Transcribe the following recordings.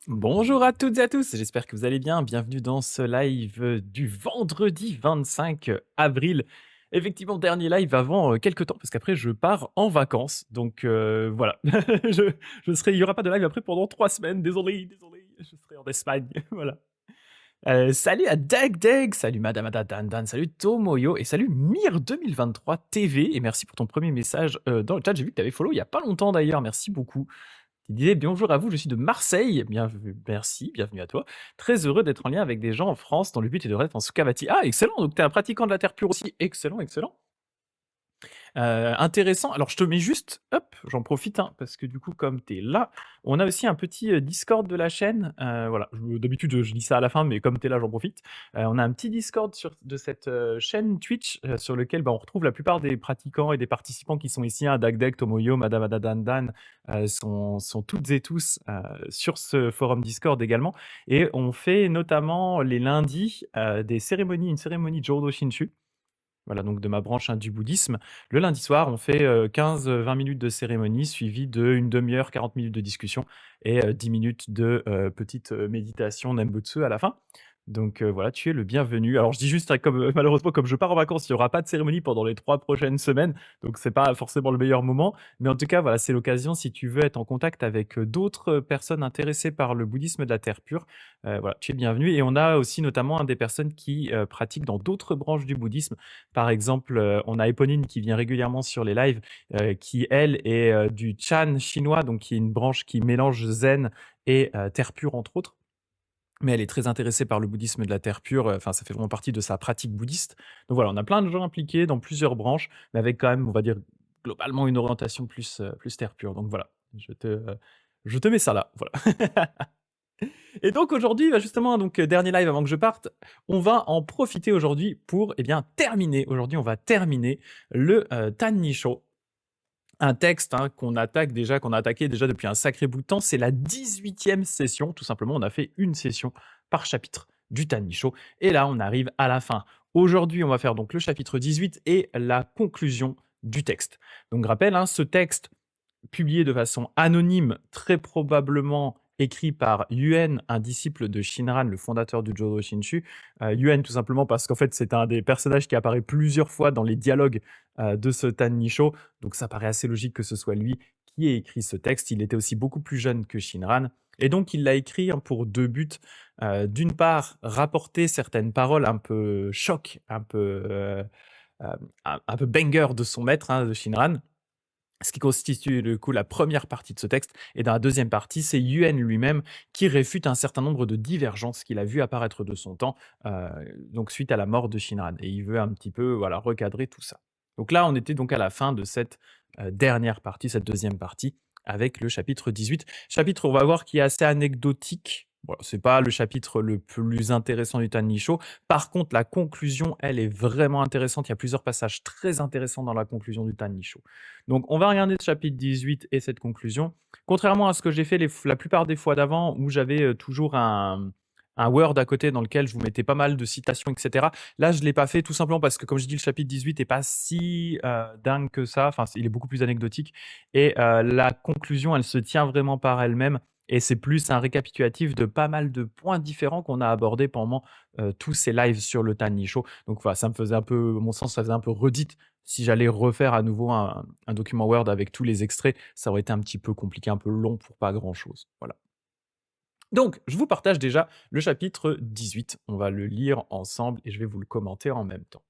Bonjour à toutes et à tous, j'espère que vous allez bien. Bienvenue dans ce live du vendredi 25 avril. Effectivement, dernier live avant quelques temps, parce qu'après je pars en vacances. Donc voilà, il n'y aura pas de live après pendant 3 semaines. Désolé, je serai en Espagne. Voilà. Salut à Dag Dag, salut Madame Ada Dan Dan, salut Tomoyo et salut Mir2023 TV. Et merci pour ton premier message dans le chat. J'ai vu que tu avais follow il n'y a pas longtemps d'ailleurs, merci beaucoup. Qui disait: «Bonjour à vous, je suis de Marseille». Merci, bienvenue à toi. Très heureux d'être en lien avec des gens en France dont le but est de renaître en Sukhavati. Ah excellent, donc tu es un pratiquant de la terre pure aussi. Excellent, excellent. Intéressant. Alors je te mets juste hop, j'en profite, hein, parce que du coup comme tu es là, on a aussi un petit, Discord de la chaîne, voilà, d'habitude, je dis ça à la fin, mais comme tu es là, j'en profite. On a un petit Discord de cette, chaîne Twitch, sur lequel, bah, on retrouve la plupart des pratiquants et des participants qui sont ici, hein, Dagdeg, Tomoyo, Madame Adadandan, sont toutes et tous, sur ce forum Discord également et on fait notamment les lundis, une cérémonie Jodo Shinshu. Voilà, donc de ma branche, hein, du bouddhisme. Le lundi soir, on fait, 15-20 minutes de cérémonie suivies d'1 demi-heure, 40 minutes de discussion et 10 minutes de, petite, méditation Nembutsu à la fin. Donc voilà, tu es le bienvenu. Alors je dis juste, hein, comme, malheureusement, comme je pars en vacances, il n'y aura pas de cérémonie pendant les 3 prochaines semaines, donc c'est pas forcément le meilleur moment. Mais en tout cas, voilà, c'est l'occasion, si tu veux être en contact avec, d'autres personnes intéressées par le bouddhisme de la terre pure, voilà, tu es le bienvenu et on a aussi notamment, hein, des personnes qui, pratiquent dans d'autres branches du bouddhisme. Par exemple, on a Eponine qui vient régulièrement sur les lives, qui elle est, du Chan chinois, donc qui est une branche qui mélange zen et terre pure entre autres. Mais elle est très intéressée par le bouddhisme de la terre pure, enfin ça fait vraiment partie de sa pratique bouddhiste. Donc voilà, on a plein de gens impliqués dans plusieurs branches, mais avec quand même, on va dire, globalement une orientation plus terre pure. Donc voilà, je te mets ça là, voilà. Et donc aujourd'hui, bah, justement, donc dernier live avant que je parte, on va en profiter aujourd'hui pour, eh bien, terminer. Aujourd'hui, on va terminer le, Tannisho. Un texte, hein, qu'on a attaqué déjà depuis un sacré bout de temps. C'est la 18e session, tout simplement. On a fait une session par chapitre du Tannisho et là, on arrive à la fin. Aujourd'hui, on va faire donc le chapitre 18 et la conclusion du texte. Donc rappel, hein, ce texte publié de façon anonyme, très probablement écrit par Yuen, un disciple de Shinran, le fondateur du Jodo Shinshu. Yuen, tout simplement parce qu'en fait, c'est un des personnages qui apparaît plusieurs fois dans les dialogues de ce Tannisho. Donc ça paraît assez logique que ce soit lui qui ait écrit ce texte. Il était aussi beaucoup plus jeune que Shinran. Et donc, il l'a écrit, hein, pour deux buts. D'une part, rapporter certaines paroles un peu choc, un peu banger de son maître, hein, de Shinran, ce qui constitue du coup la première partie de ce texte. Et dans la deuxième partie, c'est Yuen lui-même qui réfute un certain nombre de divergences qu'il a vues apparaître de son temps, donc suite à la mort de Shinran. Et il veut un petit peu, voilà, recadrer tout ça. Donc là, on était donc à la fin de cette dernière partie, cette deuxième partie, avec le chapitre 18. Chapitre, on va voir, qui est assez anecdotique. Voilà, c'est pas le chapitre le plus intéressant du Tannisho. Par contre, la conclusion, elle est vraiment intéressante. Il y a plusieurs passages très intéressants dans la conclusion du Tannisho. Donc, on va regarder ce chapitre 18 et cette conclusion. Contrairement à ce que j'ai fait la plupart des fois d'avant, où j'avais toujours un Word à côté dans lequel je vous mettais pas mal de citations, etc. Là, je ne l'ai pas fait tout simplement parce que, comme je dis, le chapitre 18 n'est pas si dingue que ça. Enfin, il est beaucoup plus anecdotique. Et la conclusion, elle se tient vraiment par elle-même. Et c'est plus un récapitulatif de pas mal de points différents qu'on a abordés pendant tous ces lives sur le Tiny Show. Donc voilà, ça me faisait un peu, à mon sens, ça faisait un peu redite. Si j'allais refaire à nouveau un document Word avec tous les extraits, ça aurait été un petit peu compliqué, un peu long pour pas grand-chose. Voilà. Donc, je vous partage déjà le chapitre 18. On va le lire ensemble et je vais vous le commenter en même temps.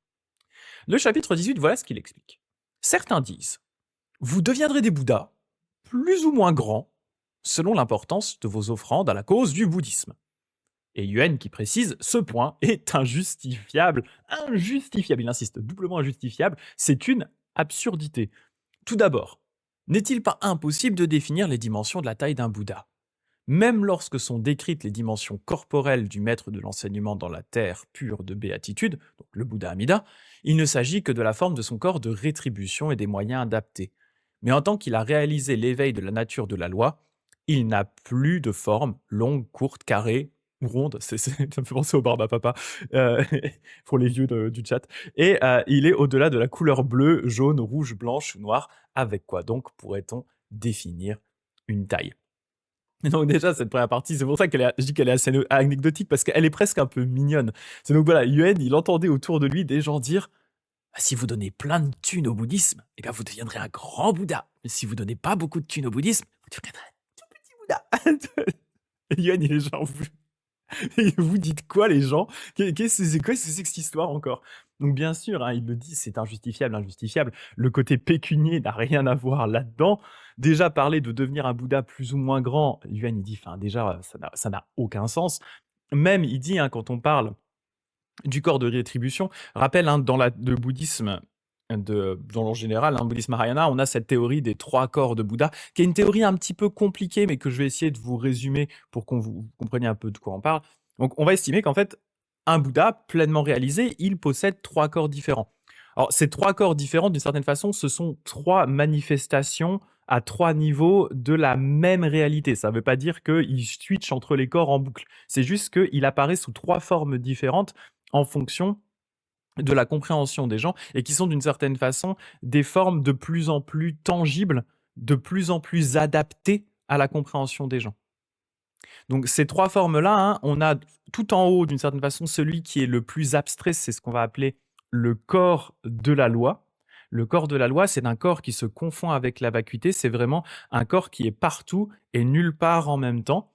Le chapitre 18, voilà ce qu'il explique. Certains disent: vous deviendrez des Bouddhas, plus ou moins grands, selon l'importance de vos offrandes à la cause du bouddhisme. Et Yuen qui précise: ce point est injustifiable. Injustifiable, il insiste, doublement injustifiable. C'est une absurdité. Tout d'abord, n'est-il pas impossible de définir les dimensions de la taille d'un Bouddha? Même lorsque sont décrites les dimensions corporelles du maître de l'enseignement dans la terre pure de béatitude, donc le Bouddha Amida, il ne s'agit que de la forme de son corps de rétribution et des moyens adaptés. Mais en tant qu'il a réalisé l'éveil de la nature de la loi, il n'a plus de forme longue, courte, carrée ou ronde. Ça me fait penser au barbe à papa, euh, pour les vieux du chat. Et il est au-delà de la couleur bleue, jaune, rouge, blanche ou noire. Avec quoi donc pourrait-on définir une taille? Donc déjà, cette première partie, c'est pour ça je dis qu'elle est assez anecdotique, parce qu'elle est presque un peu mignonne. C'est donc voilà, Yuen, il entendait autour de lui des gens dire: «Ah, si vous donnez plein de thunes au bouddhisme, eh bien vous deviendrez un grand Bouddha. Mais si vous donnez pas beaucoup de thunes au bouddhisme, vous deviendrez un tout petit Bouddha.» Et Yuen, il est genre: Vous dites quoi, les gens? C'est quoi c'est que cette histoire encore? Donc bien sûr, hein, il le dit, c'est injustifiable, injustifiable. Le côté pécunier n'a rien à voir là-dedans. Déjà, parler de devenir un Bouddha plus ou moins grand, Yuan, il dit, enfin déjà, ça n'a aucun sens. Même, il dit, hein, quand on parle du corps de rétribution, rappelle, hein, dans le bouddhisme, dans le général, hein, le bouddhisme Mahayana, on a cette théorie des 3 corps de Bouddha, qui est une théorie un petit peu compliquée, mais que je vais essayer de vous résumer pour qu'on vous compreniez un peu de quoi on parle. Donc on va estimer qu'en fait, un Bouddha pleinement réalisé, il possède 3 corps différents. Alors ces 3 corps différents, d'une certaine façon, ce sont 3 manifestations à 3 niveaux de la même réalité. Ça ne veut pas dire qu'il switch entre les corps en boucle. C'est juste qu'il apparaît sous 3 formes différentes en fonction de la compréhension des gens et qui sont d'une certaine façon des formes de plus en plus tangibles, de plus en plus adaptées à la compréhension des gens. Donc ces 3 formes-là, hein, on a tout en haut d'une certaine façon celui qui est le plus abstrait, c'est ce qu'on va appeler le corps de la loi. Le corps de la loi, c'est un corps qui se confond avec la vacuité, c'est vraiment un corps qui est partout et nulle part en même temps,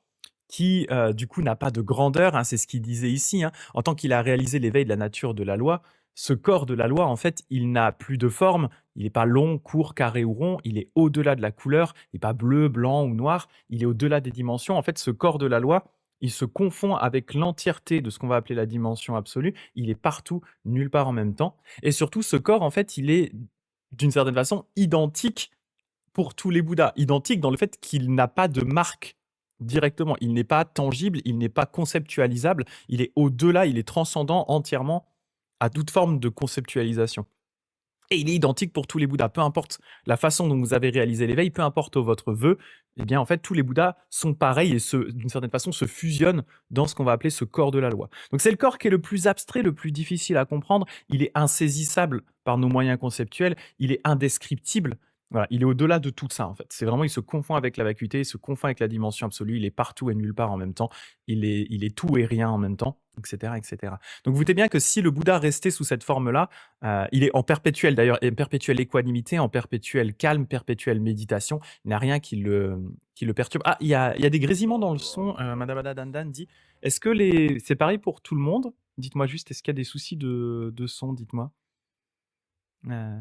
qui du coup n'a pas de grandeur, hein, c'est ce qu'il disait ici, hein. En tant qu'il a réalisé l'éveil de la nature de la loi, ce corps de la loi, en fait, il n'a plus de forme, il n'est pas long, court, carré ou rond, il est au-delà de la couleur, il n'est pas bleu, blanc ou noir, il est au-delà des dimensions. En fait, ce corps de la loi, il se confond avec l'entièreté de ce qu'on va appeler la dimension absolue, il est partout, nulle part en même temps. Et surtout, ce corps, en fait, il est d'une certaine façon identique pour tous les Bouddhas, identique dans le fait qu'il n'a pas de marque directement. Il n'est pas tangible, il n'est pas conceptualisable, il est au-delà, il est transcendant entièrement à toute forme de conceptualisation. Et il est identique pour tous les Bouddhas, peu importe la façon dont vous avez réalisé l'éveil, peu importe votre vœu, eh bien en fait tous les Bouddhas sont pareils et d'une certaine façon se fusionnent dans ce qu'on va appeler ce corps de la loi. Donc c'est le corps qui est le plus abstrait, le plus difficile à comprendre, il est insaisissable par nos moyens conceptuels, il est indescriptible. Voilà, il est au-delà de tout ça en fait. C'est vraiment, il se confond avec la vacuité, il se confond avec la dimension absolue, il est partout et nulle part en même temps, il est tout et rien en même temps, etc., etc. Donc vous doutez bien que si le Bouddha restait sous cette forme-là, il est en perpétuelle d'ailleurs, en perpétuelle équanimité, en perpétuel calme, perpétuelle méditation. Il n'y a rien qui le perturbe. Ah, il y a des grésillements dans le son. Madame Ada Dandan dit, est-ce que c'est pareil pour tout le monde? Dites-moi juste, est-ce qu'il y a des soucis de son? Dites-moi. Euh,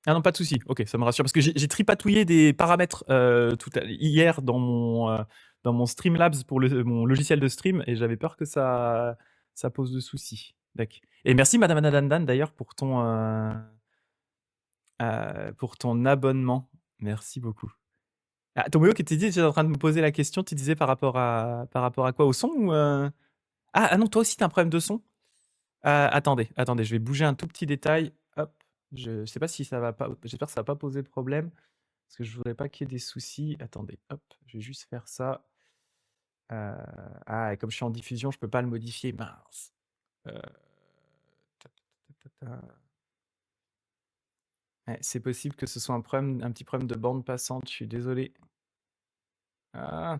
Ah non, pas de souci. Ok, ça me rassure parce que j'ai tripatouillé des paramètres hier dans mon Streamlabs pour mon logiciel de stream et j'avais peur que ça pose de soucis. D'accord. Et merci Madame Anadandan d'ailleurs pour ton abonnement. Merci beaucoup. Ah, Tomoyo qui t'es dit, j'étais en train de me poser la question, tu disais par rapport à quoi? Au son ou ah non, toi aussi t'as un problème de son? Attendez, je vais bouger un tout petit détail. Hop, je sais pas si ça va pas. J'espère que ça va pas poser de problème parce que je voudrais pas qu'il y ait des soucis. Attendez, hop, je vais juste faire ça. Et comme je suis en diffusion, je peux pas le modifier. Mince. Euh, Ouais, c'est possible que ce soit un petit problème de bande passante. Je suis désolé. Ah,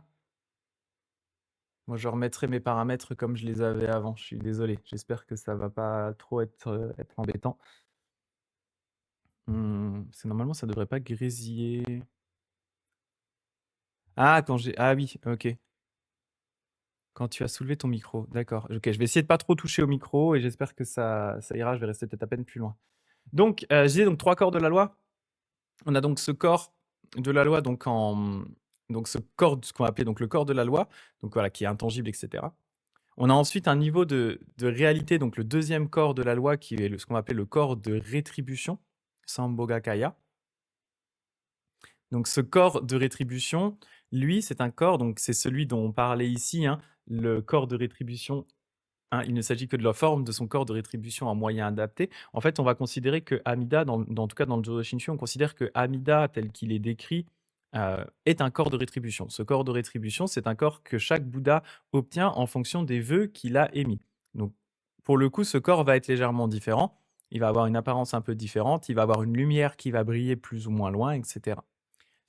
moi, je remettrai mes paramètres comme je les avais avant. Je suis désolé. J'espère que ça va pas trop être embêtant. Parce que normalement, ça devrait pas grésiller. Ah oui, ok. Quand tu as soulevé ton micro, d'accord. Ok, je vais essayer de pas trop toucher au micro et j'espère que ça ira. Je vais rester peut-être à peine plus loin. Donc, je disais donc 3 corps de la loi. On a donc ce corps de la loi, donc ce corps, ce qu'on va appeler donc le corps de la loi, donc voilà, qui est intangible, etc. On a ensuite un niveau de réalité, donc le deuxième corps de la loi, qui est ce qu'on va appeler le corps de rétribution, Sambhogakaya. Donc ce corps de rétribution, lui, c'est un corps, donc c'est celui dont on parlait ici, hein, le corps de rétribution, hein, il ne s'agit que de la forme de son corps de rétribution en moyen adapté. En fait, on va considérer que Amida, en tout cas dans le Jodo Shinshu, on considère que Amida, tel qu'il est décrit, est un corps de rétribution. Ce corps de rétribution, c'est un corps que chaque Bouddha obtient en fonction des vœux qu'il a émis. Donc, pour le coup, ce corps va être légèrement différent. Il va avoir une apparence un peu différente. Il va avoir une lumière qui va briller plus ou moins loin, etc.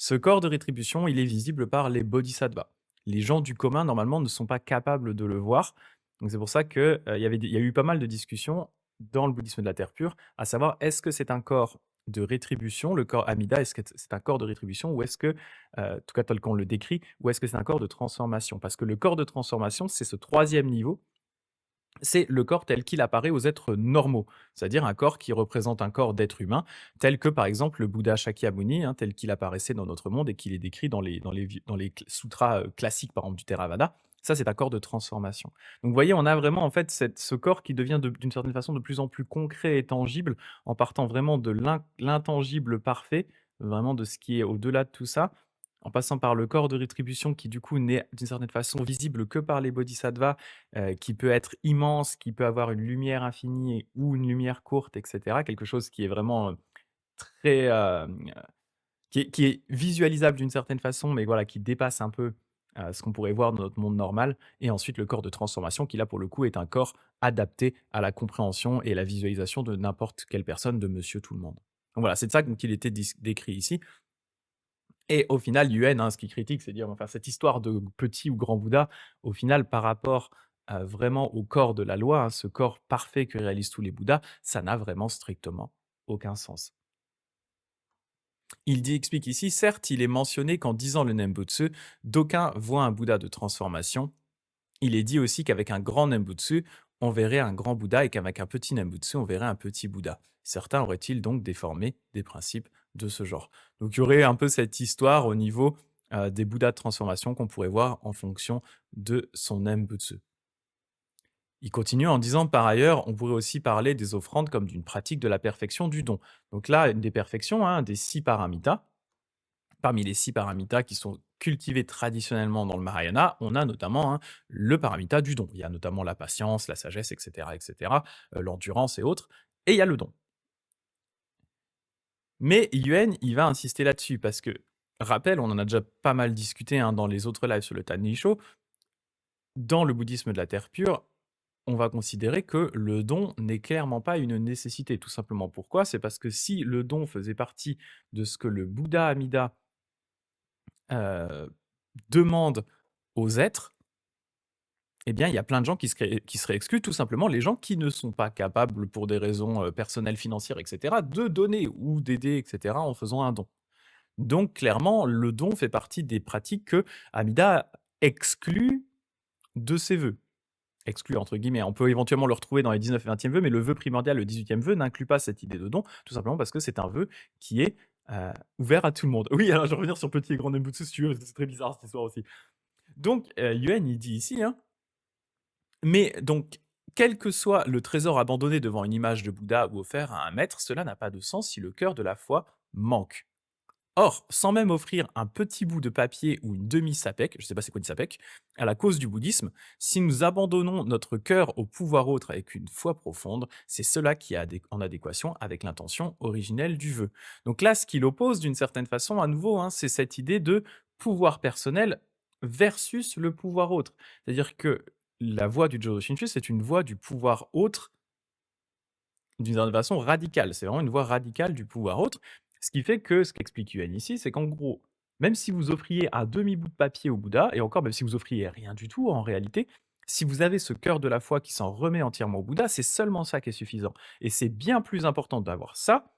Ce corps de rétribution, il est visible par les bodhisattvas. Les gens du commun, normalement, ne sont pas capables de le voir. Donc c'est pour ça que, il y a eu pas mal de discussions dans le bouddhisme de la terre pure, à savoir est-ce que c'est un corps de rétribution, le corps Amida, est-ce que c'est un corps de rétribution ou est-ce que, en tout cas tel qu'on le décrit, ou est-ce que c'est un corps de transformation? Parce que le corps de transformation, c'est ce troisième niveau, c'est le corps tel qu'il apparaît aux êtres normaux, c'est-à-dire un corps qui représente un corps d'être humain, tel que par exemple le Bouddha Shakyamuni, hein, tel qu'il apparaissait dans notre monde et qu'il est décrit dans les sutras classiques, par exemple du Theravada. Ça, c'est un corps de transformation. Donc, vous voyez, on a vraiment en fait ce corps qui devient d'une certaine façon de plus en plus concret et tangible, en partant vraiment de l'intangible parfait, vraiment de ce qui est au-delà de tout ça, en passant par le corps de rétribution qui du coup n'est d'une certaine façon visible que par les bodhisattvas, qui peut être immense, qui peut avoir une lumière infinie ou une lumière courte et cetera. Quelque chose qui est vraiment, très, qui est visualisable d'une certaine façon, mais voilà, qui dépasse un peu, ce qu'on pourrait voir dans notre monde normal et ensuite le corps de transformation qui là, pour le coup, est un corps adapté à la compréhension et la visualisation de n'importe quelle personne, de monsieur tout le monde. Donc voilà, c'est de ça donc qu'il était décrit ici et au final, Yuen, hein, ce qu'il critique, c'est dire, enfin, cette histoire de petit ou grand Bouddha, au final, par rapport, vraiment au corps de la loi, hein, ce corps parfait que réalisent tous les Bouddhas, ça n'a vraiment strictement aucun sens. Explique ici, certes, il est mentionné qu'en disant le Nembutsu, d'aucuns voient un Bouddha de transformation. Il est dit aussi qu'avec un grand Nembutsu, on verrait un grand Bouddha et qu'avec un petit Nembutsu, on verrait un petit Bouddha. Certains auraient-ils donc déformé des principes de ce genre? Donc il y aurait un peu cette histoire au niveau des Bouddhas de transformation qu'on pourrait voir en fonction de son Nembutsu. Il continue en disant par ailleurs, on pourrait aussi parler des offrandes comme d'une pratique de la perfection du don. Donc là, une des perfections, hein, des 6 paramitas. Parmi les 6 paramitas qui sont cultivés traditionnellement dans le Mahayana, on a notamment, hein, le paramita du don. Il y a notamment la patience, la sagesse, et cetera, l'endurance et autres, et il y a le don. Mais Yuen, il va insister là-dessus parce que, rappel, on en a déjà pas mal discuté, hein, dans les autres lives sur le Tanisho, dans le bouddhisme de la terre pure, on va considérer que le don n'est clairement pas une nécessité. Tout simplement pourquoi? C'est parce que si le don faisait partie de ce que le Bouddha Amida heu, demande aux êtres, eh bien, il y a plein de gens qui seraient exclus, tout simplement les gens qui ne sont pas capables pour des raisons, personnelles, financières et cetera, de donner ou d'aider et cetera en faisant un don. Donc clairement, le don fait partie des pratiques que Amida exclut de ses vœux. «Exclut» entre guillemets, on peut éventuellement le retrouver dans les 19 et 20e vœux, mais le vœu primordial, le 18e vœu, n'inclut pas cette idée de don, tout simplement parce que c'est un vœu qui est, ouvert à tout le monde. Oui, alors je vais revenir sur Petit et Grand Nembutsu si tu veux, parce que c'est très bizarre cette histoire aussi. Donc, Yuen, il dit ici, hein: «Mais donc, quel que soit le trésor abandonné devant une image de Bouddha ou offert à un maître, cela n'a pas de sens si le cœur de la foi manque. Or, sans même offrir un petit bout de papier ou une demi-sapèque, je ne sais pas c'est quoi une sapèque, à la cause du bouddhisme, si nous abandonnons notre cœur au pouvoir autre avec une foi profonde, c'est cela qui est en adéquation avec l'intention originelle du vœu.» Donc là, ce qu'il oppose d'une certaine façon, à nouveau, hein, c'est cette idée de pouvoir personnel versus le pouvoir autre. C'est-à-dire que la voie du Jodo Shinshu, c'est une voie du pouvoir autre d'une certaine façon radicale. C'est vraiment une voie radicale du pouvoir autre. Ce qui fait que, ce qu'explique Yuan ici, c'est qu'en gros, même si vous offriez un demi-bout de papier au Bouddha, et encore même si vous offriez rien du tout en réalité, si vous avez ce cœur de la foi qui s'en remet entièrement au Bouddha, c'est seulement ça qui est suffisant. Et c'est bien plus important d'avoir ça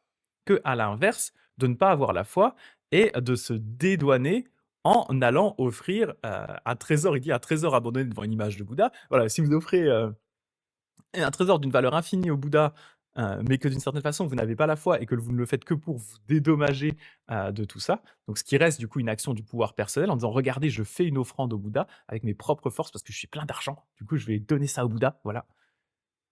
que, à l'inverse, de ne pas avoir la foi et de se dédouaner en allant offrir un trésor. Il dit un trésor abandonné devant une image de Bouddha. Voilà, si vous offrez et un trésor d'une valeur infinie au Bouddha, mais que d'une certaine façon vous n'avez pas la foi et que vous ne le faites que pour vous dédommager, de tout ça. Donc ce qui reste du coup une action du pouvoir personnel en disant: «Regardez, je fais une offrande au Bouddha avec mes propres forces parce que je suis plein d'argent. Du coup, je vais donner ça au Bouddha», voilà.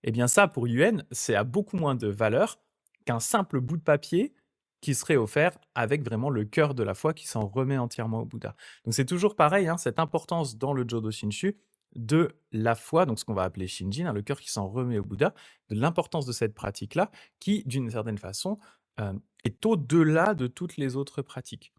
Et bien ça, pour Yuen, c'est à beaucoup moins de valeur qu'un simple bout de papier qui serait offert avec vraiment le cœur de la foi qui s'en remet entièrement au Bouddha. Donc c'est toujours pareil, hein, cette importance dans le Jodo Shinshu de la foi, donc ce qu'on va appeler Shinjin, hein, le cœur qui s'en remet au Bouddha, de l'importance de cette pratique-là qui, d'une certaine façon, est au-delà de toutes les autres pratiques.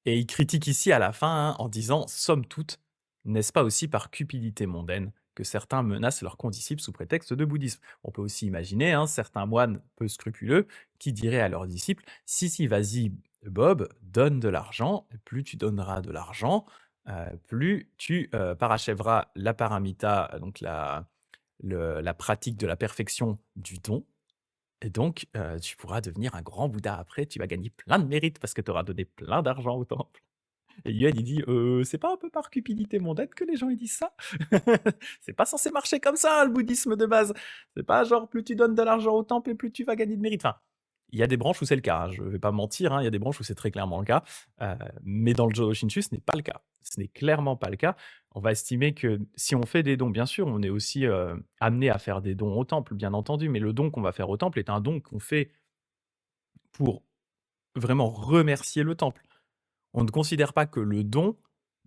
Et il critique ici à la fin, hein, en disant: «Somme toute, n'est-ce pas aussi par cupidité mondaine que certains menacent leurs condisciples sous prétexte de bouddhisme. On peut aussi imaginer certains moines peu scrupuleux qui diraient à leurs disciples: «Si, si, vas-y Bob, donne de l'argent, plus tu donneras de l'argent, plus tu, parachèveras la paramita, donc la pratique de la perfection du don, et donc tu pourras devenir un grand Bouddha après, tu vas gagner plein de mérites parce que tu auras donné plein d'argent au temple». Et Yuan, il dit: C'est pas un peu par cupidité mondaine que les gens ils disent ça? C'est pas censé marcher comme ça, hein, le bouddhisme de base. C'est pas genre plus tu donnes de l'argent au temple et plus tu vas gagner de mérite». Enfin, il y a des branches où c'est le cas, hein, je vais pas mentir, hein, il y a des branches où c'est très clairement le cas, mais dans le Jodo Shinshu, ce n'est pas le cas. Ce n'est clairement pas le cas. On va estimer que si on fait des dons, bien sûr, on est aussi, amené à faire des dons au temple, bien entendu, mais le don qu'on va faire au temple est un don qu'on fait pour vraiment remercier le temple. On ne considère pas que le don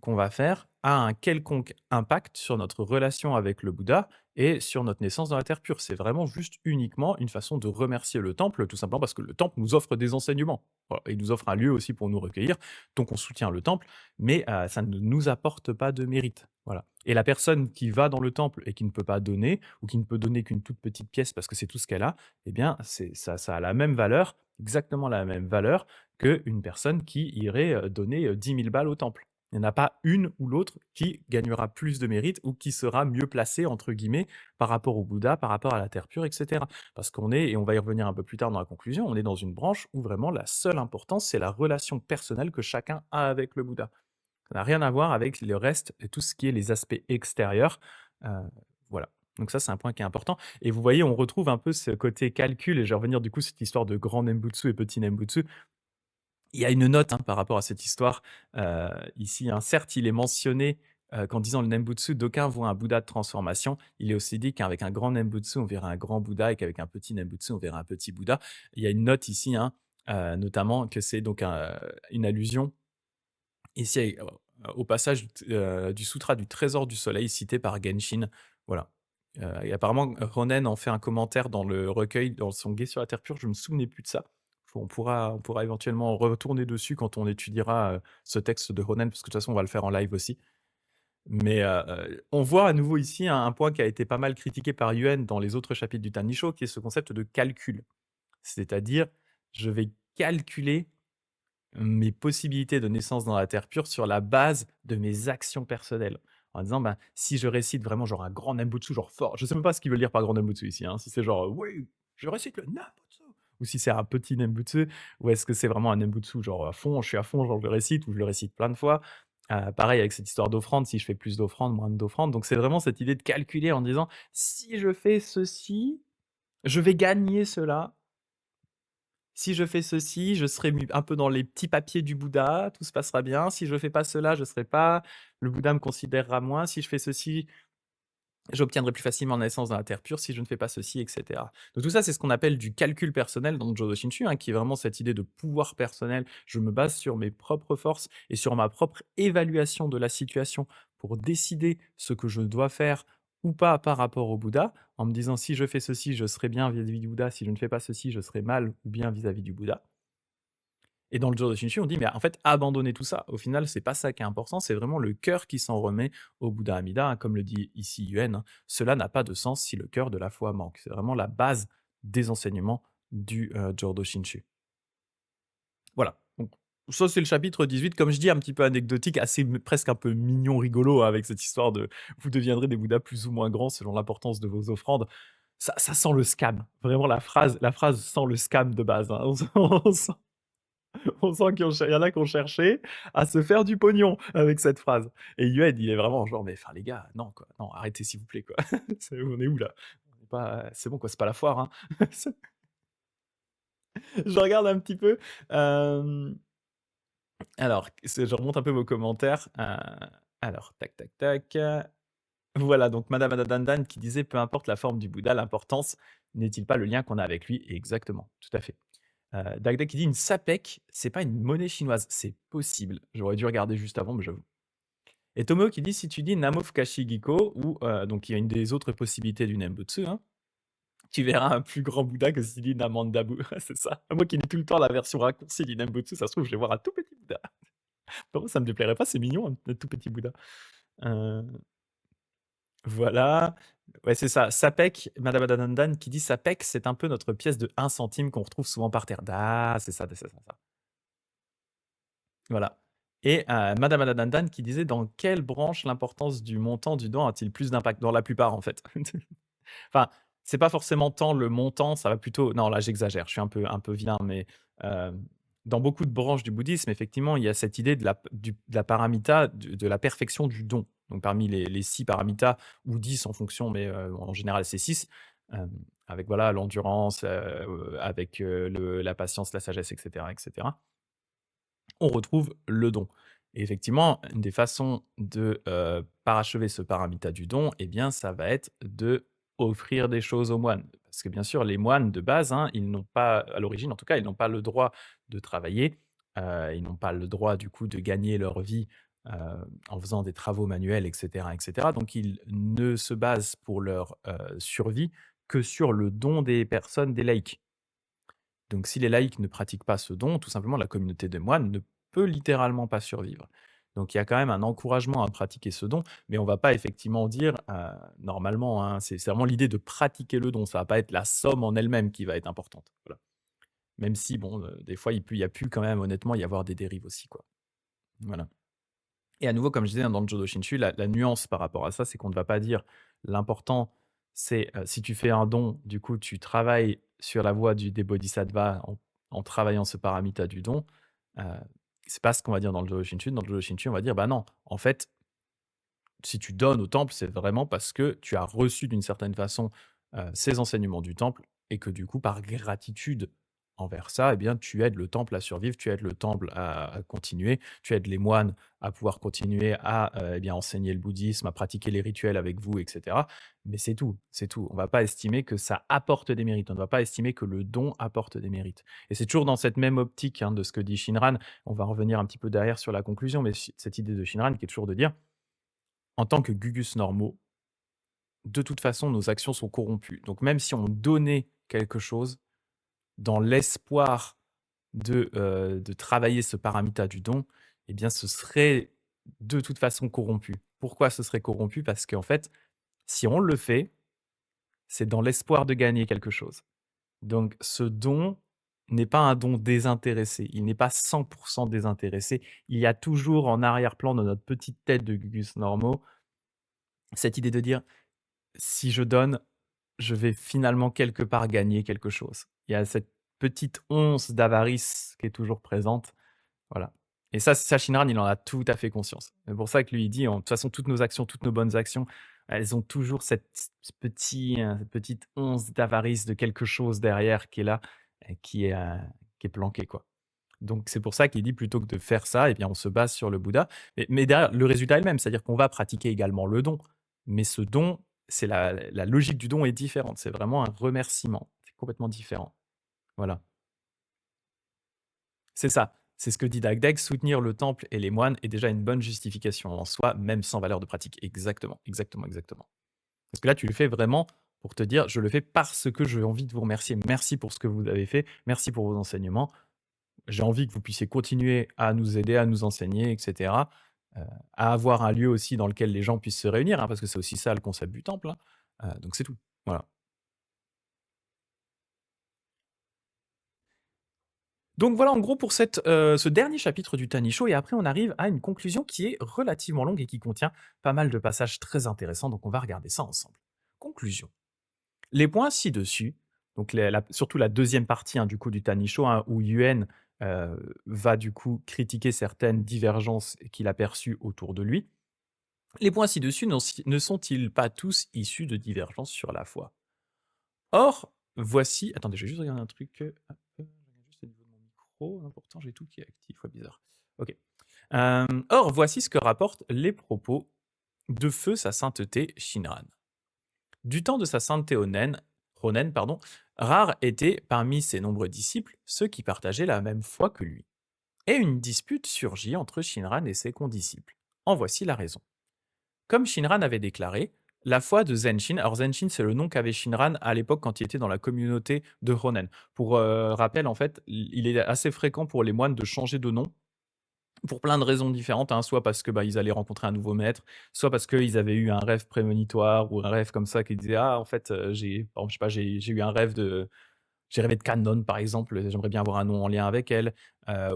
qu'on va faire a un quelconque impact sur notre relation avec le Bouddha et sur notre naissance dans la terre pure. C'est vraiment juste uniquement une façon de remercier le temple, tout simplement parce que le temple nous offre des enseignements. Voilà, il nous offre un lieu aussi pour nous recueillir, donc on soutient le temple, mais ça ne nous apporte pas de mérite. Voilà. Et la personne qui va dans le temple et qui ne peut pas donner, ou qui ne peut donner qu'une toute petite pièce parce que c'est tout ce qu'elle a, eh bien, ça a la même valeur, exactement la même valeur qu'une personne qui irait, donner, 10 000 balles au temple. Il n'y en a pas une ou l'autre qui gagnera plus de mérite ou qui sera «mieux placée» entre guillemets par rapport au Bouddha, par rapport à la terre pure et cetera. Parce qu'on est, et on va y revenir un peu plus tard dans la conclusion, on est dans une branche où vraiment la seule importance, c'est la relation personnelle que chacun a avec le Bouddha. Ça n'a rien à voir avec le reste et tout ce qui est les aspects extérieurs, heu, voilà. Donc ça, c'est un point qui est important, et vous voyez, on retrouve un peu ce côté calcul, et je vais revenir du coup sur cette histoire de grand Nembutsu et petit Nembutsu. Il y a une note, par rapport à cette histoire, ici, hein. Certes, il est mentionné, qu'en disant le Nembutsu, d'aucuns voient un Bouddha de transformation. Il est aussi dit qu'avec un grand Nembutsu, on verra un grand Bouddha et qu'avec un petit Nembutsu, on verra un petit Bouddha. Il y a une note ici, notamment que c'est donc une allusion ici au passage du sutra du trésor du soleil cité par Genshin. Voilà. Et apparemment, Ronen en fait un commentaire dans le recueil, dans son Guet sur la terre pure, je me souvenais plus de ça. On pourra éventuellement retourner dessus quand on étudiera, ce texte de Ronen, parce que de toute façon, on va le faire en live aussi. Mais, on voit à nouveau ici un point qui a été pas mal critiqué par Yuen dans les autres chapitres du Tanisho, qui est ce concept de calcul. C'est-à-dire, je vais calculer mes possibilités de naissance dans la terre pure sur la base de mes actions personnelles. En disant, ben, si je récite vraiment genre un grand Nembutsu, genre fort, je sais même pas ce qu'ils veulent dire par grand Nembutsu ici, hein. Si c'est genre, oui, je récite le Nembutsu, ou si c'est un petit Nembutsu, ou est-ce que c'est vraiment un Nembutsu genre à fond, je suis à fond, genre je le récite, ou je le récite plein de fois. Pareil avec cette histoire d'offrande, si je fais plus d'offrandes, moins d'offrandes. Donc c'est vraiment cette idée de calculer en disant, si je fais ceci, je vais gagner cela. Si je fais ceci, je serai mu un peu dans les petits papiers du Bouddha, tout se passera bien. Si je fais pas cela, je serai pas, le Bouddha me considérera moins. Si je fais ceci, j'obtiendrai plus facilement la naissance dans la terre pure. Si je ne fais pas ceci, et cetera. Donc tout ça, c'est ce qu'on appelle du calcul personnel dans le Jodo Shinshu, qui est vraiment cette idée de pouvoir personnel. Je me base sur mes propres forces et sur ma propre évaluation de la situation pour décider ce que je dois faire ou pas par rapport au Bouddha, en me disant: «Si je fais ceci, je serai bien vis-à-vis du Bouddha. Si je ne fais pas ceci, je serai mal ou bien vis-à-vis du Bouddha». Et dans le Jodo Shinshu, on dit: «Mais en fait, abandonnez tout ça. Au final, c'est pas ça qui est important, c'est vraiment le cœur qui s'en remet au Bouddha Amida», comme le dit ici Yuen, «Cela n'a pas de sens si le cœur de la foi manque». C'est vraiment la base des enseignements du, Jodo Shinshu. Voilà, donc ça, c'est le chapitre 18, comme je dis, un petit peu anecdotique, assez presque un peu mignon, rigolo, avec cette histoire de: «Vous deviendrez des Bouddhas plus ou moins grands selon l'importance de vos offrandes». Ça sent le scam. Vraiment la phrase sent le scam de base, hein. On sent On sent qu'il y en a qui ont cherché à se faire du pognon avec cette phrase. Et Yuen, il est vraiment genre: «Mais enfin les gars, non quoi, non arrêtez s'il vous plaît quoi. On est où là? On est pas, c'est bon quoi, c'est pas la foire, hein». Je regarde un petit peu, alors je remonte un peu vos commentaires, alors tac, tac, tac, voilà, donc madame Adadandan qui disait: «Peu importe la forme du Bouddha, l'importance n'est-il pas le lien qu'on a avec lui?» Exactement, tout à fait. Dagda qui dit: «Une sapèque, c'est pas une monnaie chinoise?» C'est possible. J'aurais dû regarder juste avant, mais j'avoue. Et Tomo qui dit: «Si tu dis Namo Fukashi Giko» ou donc il y a une des autres possibilités du Nembutsu, tu verras un plus grand Bouddha que si tu dis Namandabu. C'est ça. Moi qui lis tout le temps la version raccourcie du Nembutsu, ça se trouve, je vais voir un tout petit Bouddha. Pour moi, ça me déplairait pas, c'est mignon un tout petit Bouddha. Heu, Voilà. Ouais, c'est ça. Sapek, Madame Dandan qui dit: «Sapek, c'est un peu notre pièce de 1 centime qu'on retrouve souvent par terre». Ah, c'est ça. Voilà et Madame Dandan qui disait: «Dans quelle branche l'importance du montant du don a-t-il plus d'impact?» Dans la plupart, en fait. Enfin, c'est pas forcément tant le montant, ça va plutôt non, là, j'exagère, je suis un peu vilain, mais hem, dans beaucoup de branches du bouddhisme, effectivement, il y a cette idée de la paramita, de la perfection du don. Donc parmi les 6 paramitas ou 10 en fonction, mais en général, c'est 6, avec voilà, l'endurance, avec, la patience, la sagesse et cetera, on retrouve le don. Et effectivement, une des façons de, parachever ce paramita du don, eh bien, ça va être de offrir des choses aux moines. Parce que bien sûr, les moines de base, hein, ils n'ont pas à l'origine en tout cas, ils n'ont pas le droit de travailler, ils n'ont pas le droit du coup de gagner leur vie, heu, en faisant des travaux manuels et cetera. Donc ils ne se basent pour leur, survie que sur le don des personnes, des laïcs. Donc si les laïcs ne pratiquent pas ce don, tout simplement la communauté des moines ne peut littéralement pas survivre. Donc il y a quand même un encouragement à pratiquer ce don, mais on va pas effectivement dire, normalement, hein, c'est vraiment l'idée de pratiquer le don, ça va pas être la somme en elle-même qui va être importante, voilà. Même si bon, des fois il y a pu quand même honnêtement y avoir des dérives aussi, quoi. Voilà. Et à nouveau, comme je disais, hein, dans le Jodo Shinshu, la nuance par rapport à ça, c'est qu'on ne va pas dire l'important, c'est, si tu fais un don, du coup, tu travailles sur la voie des bodhisattvas en travaillant ce paramita du don. Heu, c'est pas ce qu'on va dire dans le Jodo Shinshu. Dans le Jodo Shinshu, on va dire: «Bah non, en fait, si tu donnes au temple, c'est vraiment parce que tu as reçu d'une certaine façon, ces enseignements du temple et que du coup, par gratitude envers ça, eh bien, tu aides le temple à survivre, tu aides le temple à continuer, tu aides les moines à pouvoir continuer à, eh bien, enseigner le bouddhisme, à pratiquer les rituels avec vous et cetera. Mais c'est tout, c'est tout. On va pas estimer que ça apporte des mérites. On ne va pas estimer que le don apporte des mérites et c'est toujours dans cette même optique, hein, de ce que dit Shinran. On va revenir un petit peu derrière sur la conclusion, mais cette idée de Shinran qui est toujours de dire en tant que Gugus normaux, de toute façon, nos actions sont corrompues. Donc même si on donnait quelque chose, dans l'espoir de travailler ce paramita du don, eh bien, ce serait de toute façon corrompu. Pourquoi ce serait corrompu? Parce qu'en fait, si on le fait, c'est dans l'espoir de gagner quelque chose. Donc ce don n'est pas un don désintéressé, il n'est pas 100 désintéressé. Il y a toujours en arrière-plan de notre petite tête de Gugus normaux, cette idée de dire: «Si je donne, je vais finalement quelque part gagner quelque chose». Il y a cette petite once d'avarice qui est toujours présente, voilà. Et ça Shinran, il en a tout à fait conscience. C'est pour ça que lui, il dit: «En de toute façon, toutes nos actions, toutes nos bonnes actions, elles ont toujours cette petite once d'avarice de quelque chose derrière qui est là et qui est planqué, quoi». Donc c'est pour ça qu'il dit plutôt que de faire ça, eh bien, on se base sur le Bouddha. Mais derrière, le résultat est le même, c'est-à-dire qu'on va pratiquer également le don. Mais ce don, c'est la logique du don est différente. C'est vraiment un remerciement. C'est complètement différent. Voilà. C'est ça. C'est ce que dit Dagdeg, soutenir le temple et les moines est déjà une bonne justification en soi, même sans valeur de pratique. Exactement, exactement, exactement. Parce que là, tu le fais vraiment pour te dire: «Je le fais parce que j'ai envie de vous remercier. Merci pour ce que vous avez fait. Merci pour vos enseignements. J'ai envie que vous puissiez continuer à nous aider, à nous enseigner et cetera». Heu, à avoir un lieu aussi dans lequel les gens puissent se réunir, hein, parce que c'est aussi ça le concept du temple, hein. Donc c'est tout. Voilà. Donc voilà en gros pour ce dernier chapitre du Tanisho et après on arrive à une conclusion qui est relativement longue et qui contient pas mal de passages très intéressants, donc on va regarder ça ensemble. Conclusion. Les points ci-dessus, donc surtout la deuxième partie, hein, du coup du Tanisho, hein, où Yuen, va du coup critiquer certaines divergences qu'il a perçues autour de lui. Les points ci-dessus ne sont-ils pas tous issus de divergences sur la foi? Or, voici attendez, je vais juste regarder un truc, hop, je regarde juste au niveau de mon micro, hein, pourtant j'ai tout qui est actif, ouais, bizarre. OK. Or, voici ce que rapportent les propos de feu sa sainteté Shinran. Du temps de sa sainteté Ronen, pardon, rares étaient parmi ses nombreux disciples ceux qui partageaient la même foi que lui. Et une dispute surgit entre Shinran et ses condisciples. En voici la raison. Comme Shinran avait déclaré, la foi de Zenshin, alors Zenshin c'est le nom qu'avait Shinran à l'époque quand il était dans la communauté de Ronen. Pour rappel, en fait, il est assez fréquent pour les moines de changer de nom pour plein de raisons différentes, hein, soit parce que, bah, ils allaient rencontrer un nouveau maître, soit parce qu'ils avaient eu un rêve prémonitoire ou un rêve comme ça qui disait: «Ah en fait, j'ai» par exemple, je sais pas, «j'ai eu un rêve de j'ai rêvé de Canon par exemple, j'aimerais bien avoir un nom en lien avec elle»,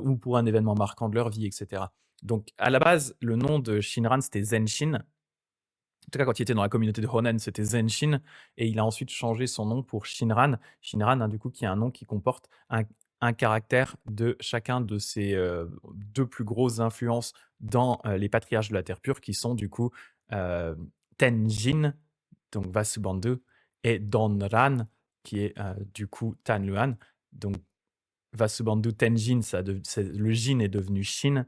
ou pour un événement marquant de leur vie et cetera. Donc à la base, le nom de Shinran, c'était Zenshin. En tout cas, quand il était dans la communauté de Ronin, c'était Zenshin et il a ensuite changé son nom pour Shinran. Shinran, hein, du coup, qui est un nom qui comporte un caractère de chacun de ses, 2 plus grosses influences dans, les patriarches de la Terre pure qui sont du coup, heu, Tenjin, donc Vasubandhu et Donran qui est, du coup Tanluan. Donc Vasubandhu Tenjin, ça dev c'est le Jin est devenu Shin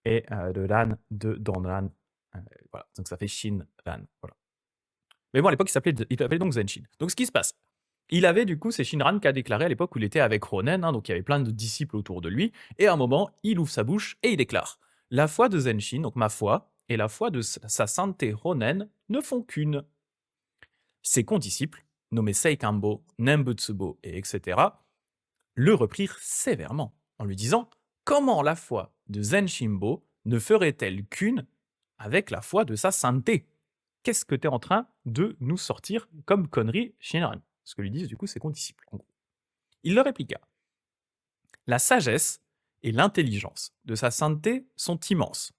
et le Ran de Donran, voilà, donc ça fait Shinran, voilà. Mais bon, à l'époque, il s'appelait donc Zenshin. Donc, ce qui se passe, il avait du coup, c'est Shinran qui a déclaré à l'époque où il était avec Ronen, hein, donc il y avait plein de disciples autour de lui, et à un moment, il ouvre sa bouche et il déclare: «La foi de Zenshin, donc ma foi, et la foi de sa sainteté Ronen ne font qu'une. Ses condisciples, nommés Seikambo, Nembutsubo et etc., le reprirent sévèrement en lui disant: Comment la foi de Zenshimbo ne ferait-elle qu'une avec la foi de sa sainteté? Qu'est-ce que tu es en train de nous sortir comme connerie, Shinran?» Ce que lui disent du coup ses condisciples. En gros. Il leur répliqua: La sagesse et l'intelligence de sa sainteté sont immenses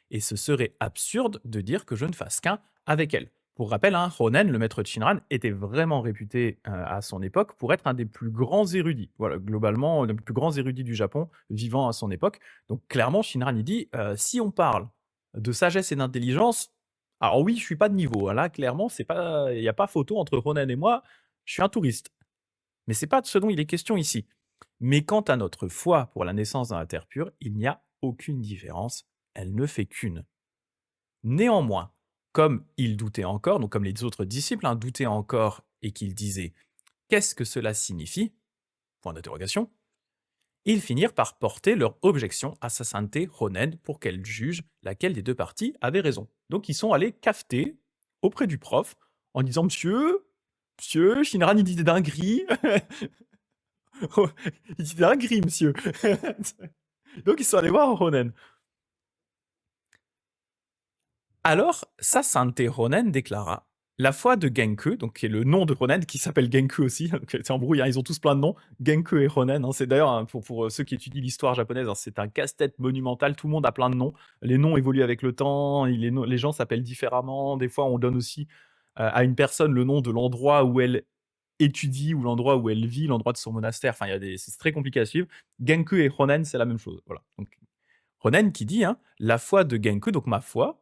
et ce serait absurde de dire que je ne fasse qu'un avec elle. Pour rappel, hein, Ronen, le maître de Shinran, était vraiment réputé à son époque pour être un des plus grands érudits. Voilà, globalement, un des plus grands érudits du Japon vivant à son époque. Donc clairement, Shinran, il dit, si on parle de sagesse et d'intelligence, alors oui, je suis pas de niveau. Hein. Là, clairement, c'est pas, il n'y a pas photo entre Ronen et moi. Je suis un touriste. Mais c'est pas de ce dont il est question ici. Mais quant à notre foi pour la naissance dans la terre pure, il n'y a aucune différence. Elle ne fait qu'une. Néanmoins, comme il doutait encore, donc comme les autres disciples hein, doutaient encore et qu'ils disaient qu'est-ce que cela signifie point d'interrogation, ils finirent par porter leur objection à sa sainteté Ronen pour qu'elle juge laquelle des deux parties avait raison. Donc ils sont allés cafeter auprès du prof en disant monsieur, Shinran il dit des dingueries. Il dit des dingueries, monsieur. Donc ils sont allés voir Ronen. Alors, sa sainteté Ronen déclara: La foi de Genku, donc qui est le nom de Ronen, qui s'appelle Genku aussi, c'est embrouillé, hein, ils ont tous plein de noms, Genku et Ronen, hein, c'est d'ailleurs, hein, pour ceux qui étudient l'histoire japonaise, hein, c'est un casse-tête monumental, tout le monde a plein de noms, les noms évoluent avec le temps, les gens s'appellent différemment, des fois on donne aussi à une personne le nom de l'endroit où elle étudie, ou l'endroit où elle vit, l'endroit de son monastère, enfin c'est très compliqué à suivre. Genku et Ronen, c'est la même chose, voilà. Donc, Ronen qui dit, hein, la foi de Genku, donc ma foi,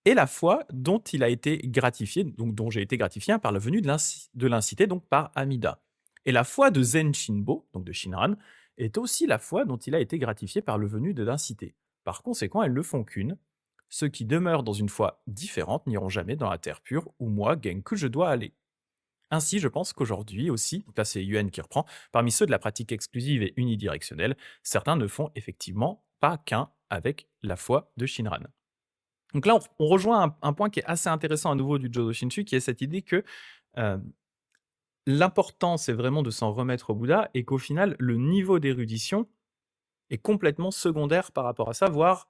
et la foi dont il a été gratifié, donc dont j'ai été gratifié hein, par la venue de l'incité, donc par Amida. Et la foi de Zen Shinbo, donc de Shinran, est aussi la foi dont il a été gratifié par le venu de l'incité. Par conséquent, elles ne font qu'une. Ceux qui demeurent dans une foi différente n'iront jamais dans la terre pure où moi, Genku, je dois aller. Ainsi, je pense qu'aujourd'hui aussi, donc là c'est Yuen qui reprend, parmi ceux de la pratique exclusive et unidirectionnelle, certains ne font effectivement pas qu'un avec la foi de Shinran. Donc là, on rejoint un point qui est assez intéressant à nouveau du Jodo Shinshu, qui est cette idée que euh, l'important, c'est vraiment de s'en remettre au Bouddha et qu'au final, le niveau d'érudition est complètement secondaire par rapport à ça, voire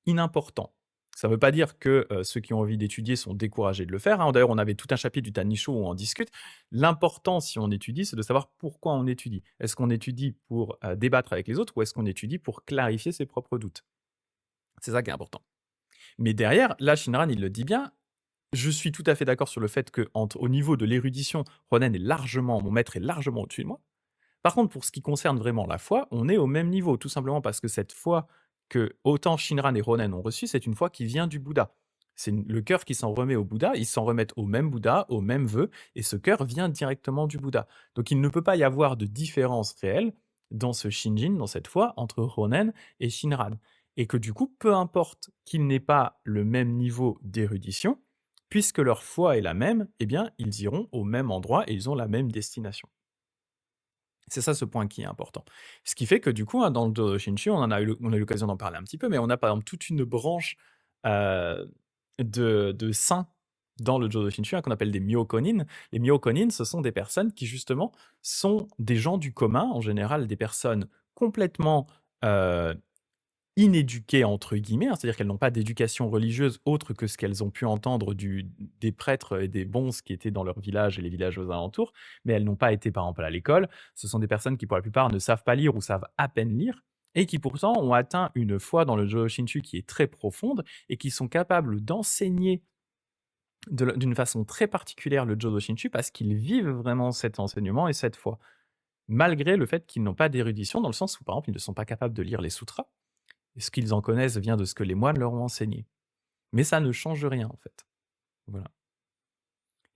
inimportant. Ça ne veut pas dire que ceux qui ont envie d'étudier sont découragés de le faire. Hein. D'ailleurs, on avait tout un chapitre du Tanisho où on en discute. L'important, si on étudie, c'est de savoir pourquoi on étudie. Est-ce qu'on étudie pour débattre avec les autres ou est-ce qu'on étudie pour clarifier ses propres doutes? C'est ça qui est important. Mais derrière, là, Shinran, il le dit bien, je suis tout à fait d'accord sur le fait que, au niveau de l'érudition, Ronen est largement, mon maître est largement au-dessus de moi. Par contre, pour ce qui concerne vraiment la foi, on est au même niveau, tout simplement parce que cette foi que autant Shinran et Ronen ont reçue, c'est une foi qui vient du Bouddha. C'est le cœur qui s'en remet au Bouddha, ils s'en remettent au même Bouddha, au même vœu, et ce cœur vient directement du Bouddha. Donc il ne peut pas y avoir de différence réelle dans ce Shinjin, dans cette foi, entre Ronen et Shinran. Et que du coup, peu importe qu'ils n'aient pas le même niveau d'érudition, puisque leur foi est la même, eh bien, ils iront au même endroit et ils ont la même destination. C'est ça ce point qui est important. Ce qui fait que du coup, hein, dans le Dodo Shinshu, on a eu l'occasion d'en parler un petit peu, mais on a par exemple toute une branche de saints dans le Jodo Shinshu hein, qu'on appelle des Myokonin. Les Myokonin, ce sont des personnes qui justement sont des gens du commun, en général des personnes complètement «inéduquées» entre guillemets, hein, c'est-à-dire qu'elles n'ont pas d'éducation religieuse autre que ce qu'elles ont pu entendre des prêtres et des bonzes qui étaient dans leur village et les villages aux alentours, mais elles n'ont pas été par exemple à l'école. Ce sont des personnes qui pour la plupart ne savent pas lire ou savent à peine lire et qui pourtant ont atteint une foi dans le Jodo Shinshu qui est très profonde et qui sont capables d'enseigner d'une façon très particulière le Jodo Shinshu parce qu'ils vivent vraiment cet enseignement et cette foi. Malgré le fait qu'ils n'ont pas d'érudition, dans le sens où, par exemple, ils ne sont pas capables de lire les sutras, et ce qu'ils en connaissent vient de ce que les moines leur ont enseigné. Mais ça ne change rien, en fait. Voilà.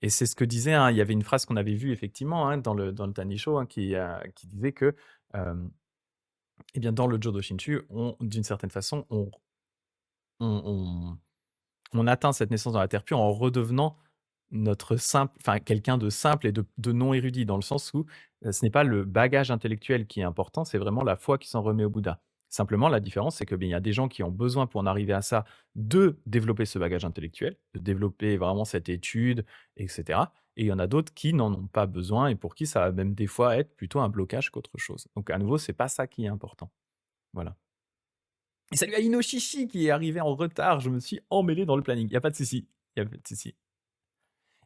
Et c'est ce que disait, hein, il y avait une phrase qu'on avait vue effectivement hein, dans le Tanisho hein, qui disait que, euh, eh bien, dans le Jodo Shinshu, d'une certaine façon, on, on- on atteint cette naissance dans la terre pure en redevenant notre simple, enfin quelqu'un de simple et de non érudit, dans le sens où ce n'est pas le bagage intellectuel qui est important, c'est vraiment la foi qui s'en remet au Bouddha. Simplement, la différence, c'est que bien, il y a des gens qui ont besoin pour en arriver à ça de développer ce bagage intellectuel, de développer vraiment cette étude, etc. Et il y en a d'autres qui n'en ont pas besoin et pour qui ça va même des fois être plutôt un blocage qu'autre chose. Donc à nouveau, c'est pas ça qui est important. Voilà. Et salut à Inoshishi qui est arrivé en retard, je me suis emmêlé dans le planning. Il y a pas de souci. Il y a pas de souci.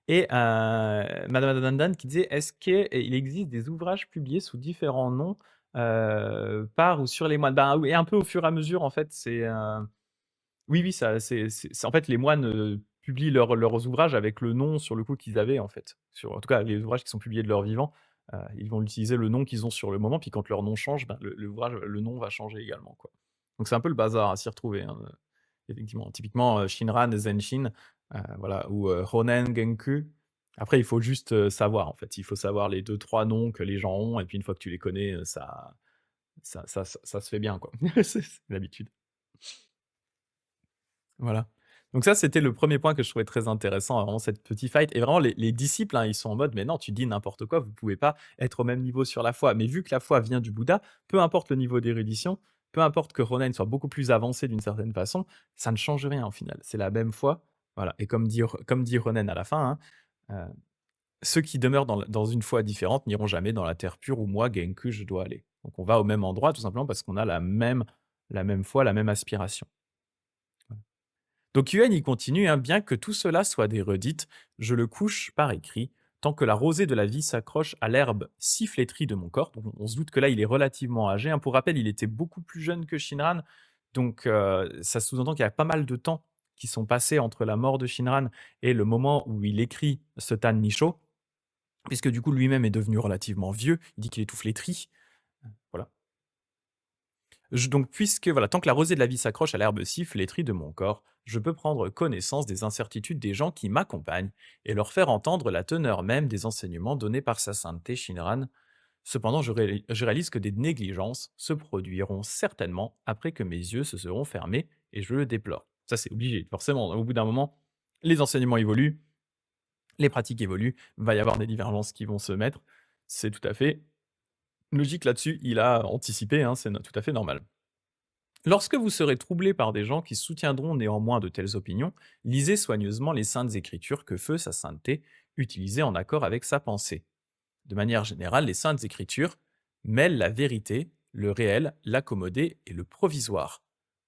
Et madame Dandan qui disait: «Est-ce qu'il existe des ouvrages publiés sous différents noms, par ou sur les moines?» Ben, oui, un peu au fur et à mesure, en fait, oui, oui, ça c'est en fait, les moines, publient leurs ouvrages avec le nom sur le coup qu'ils avaient, en fait. En tout cas, les ouvrages qui sont publiés de leur vivant, ils vont utiliser le nom qu'ils ont sur le moment, puis quand leur nom change, ben, l'ouvrage, le nom va changer également, quoi. Donc c'est un peu le bazar à s'y retrouver, hein, effectivement. Typiquement, Shinran et Zenshin, voilà, ou Honen, Genku. Après, il faut juste, savoir, en fait. Il faut savoir les deux trois noms que les gens ont et puis une fois que tu les connais, ça se fait bien, quoi. C'est l'habitude. Voilà. Donc ça, c'était le premier point que je trouvais très intéressant, vraiment cette petite fight et vraiment les disciples, hein, ils sont en mode: «Mais non, tu dis n'importe quoi, vous pouvez pas être au même niveau sur la foi». Mais vu que la foi vient du Bouddha, peu importe le niveau d'érudition, peu importe que Ronen soit beaucoup plus avancé d'une certaine façon, ça ne change rien au final. C'est la même foi, voilà et comme dit Ronen à la fin, hein, ceux qui demeurent dans une foi différente n'iront jamais dans la terre pure où moi, Genku, je dois aller. Donc on va au même endroit tout simplement parce qu'on a la même foi, la même aspiration. Donc Yuen, il continue, hein, bien que tout cela soit des redites, je le couche par écrit, tant que la rosée de la vie s'accroche à l'herbe si flétrie de mon corps. Donc, on se doute que là, il est relativement âgé, hein. Pour rappel, il était beaucoup plus jeune que Shinran, donc ça sous-entend qu'il y a pas mal de temps qui sont passés entre la mort de Shinran et le moment où il écrit ce Tan Nisho, puisque du coup, lui-même est devenu relativement vieux. Il dit qu'il est tout flétri. Voilà. Donc, puisque, voilà, tant que la rosée de la vie s'accroche à l'herbe si flétrie de mon corps, je peux prendre connaissance des incertitudes des gens qui m'accompagnent et leur faire entendre la teneur même des enseignements donnés par sa sainteté Shinran. Cependant, je réalise que des négligences se produiront certainement après que mes yeux se seront fermés et je le déplore. Ça, c'est obligé, forcément. Au bout d'un moment, les enseignements évoluent, les pratiques évoluent, il va y avoir des divergences qui vont se mettre. C'est tout à fait logique là-dessus. Il a anticipé, hein, c'est tout à fait normal. Lorsque vous serez troublé par des gens qui soutiendront néanmoins de telles opinions, lisez soigneusement les saintes écritures que Feu, sa sainteté, utilisait en accord avec sa pensée. De manière générale, les saintes écritures mêlent la vérité, le réel, l'accommodé et le provisoire.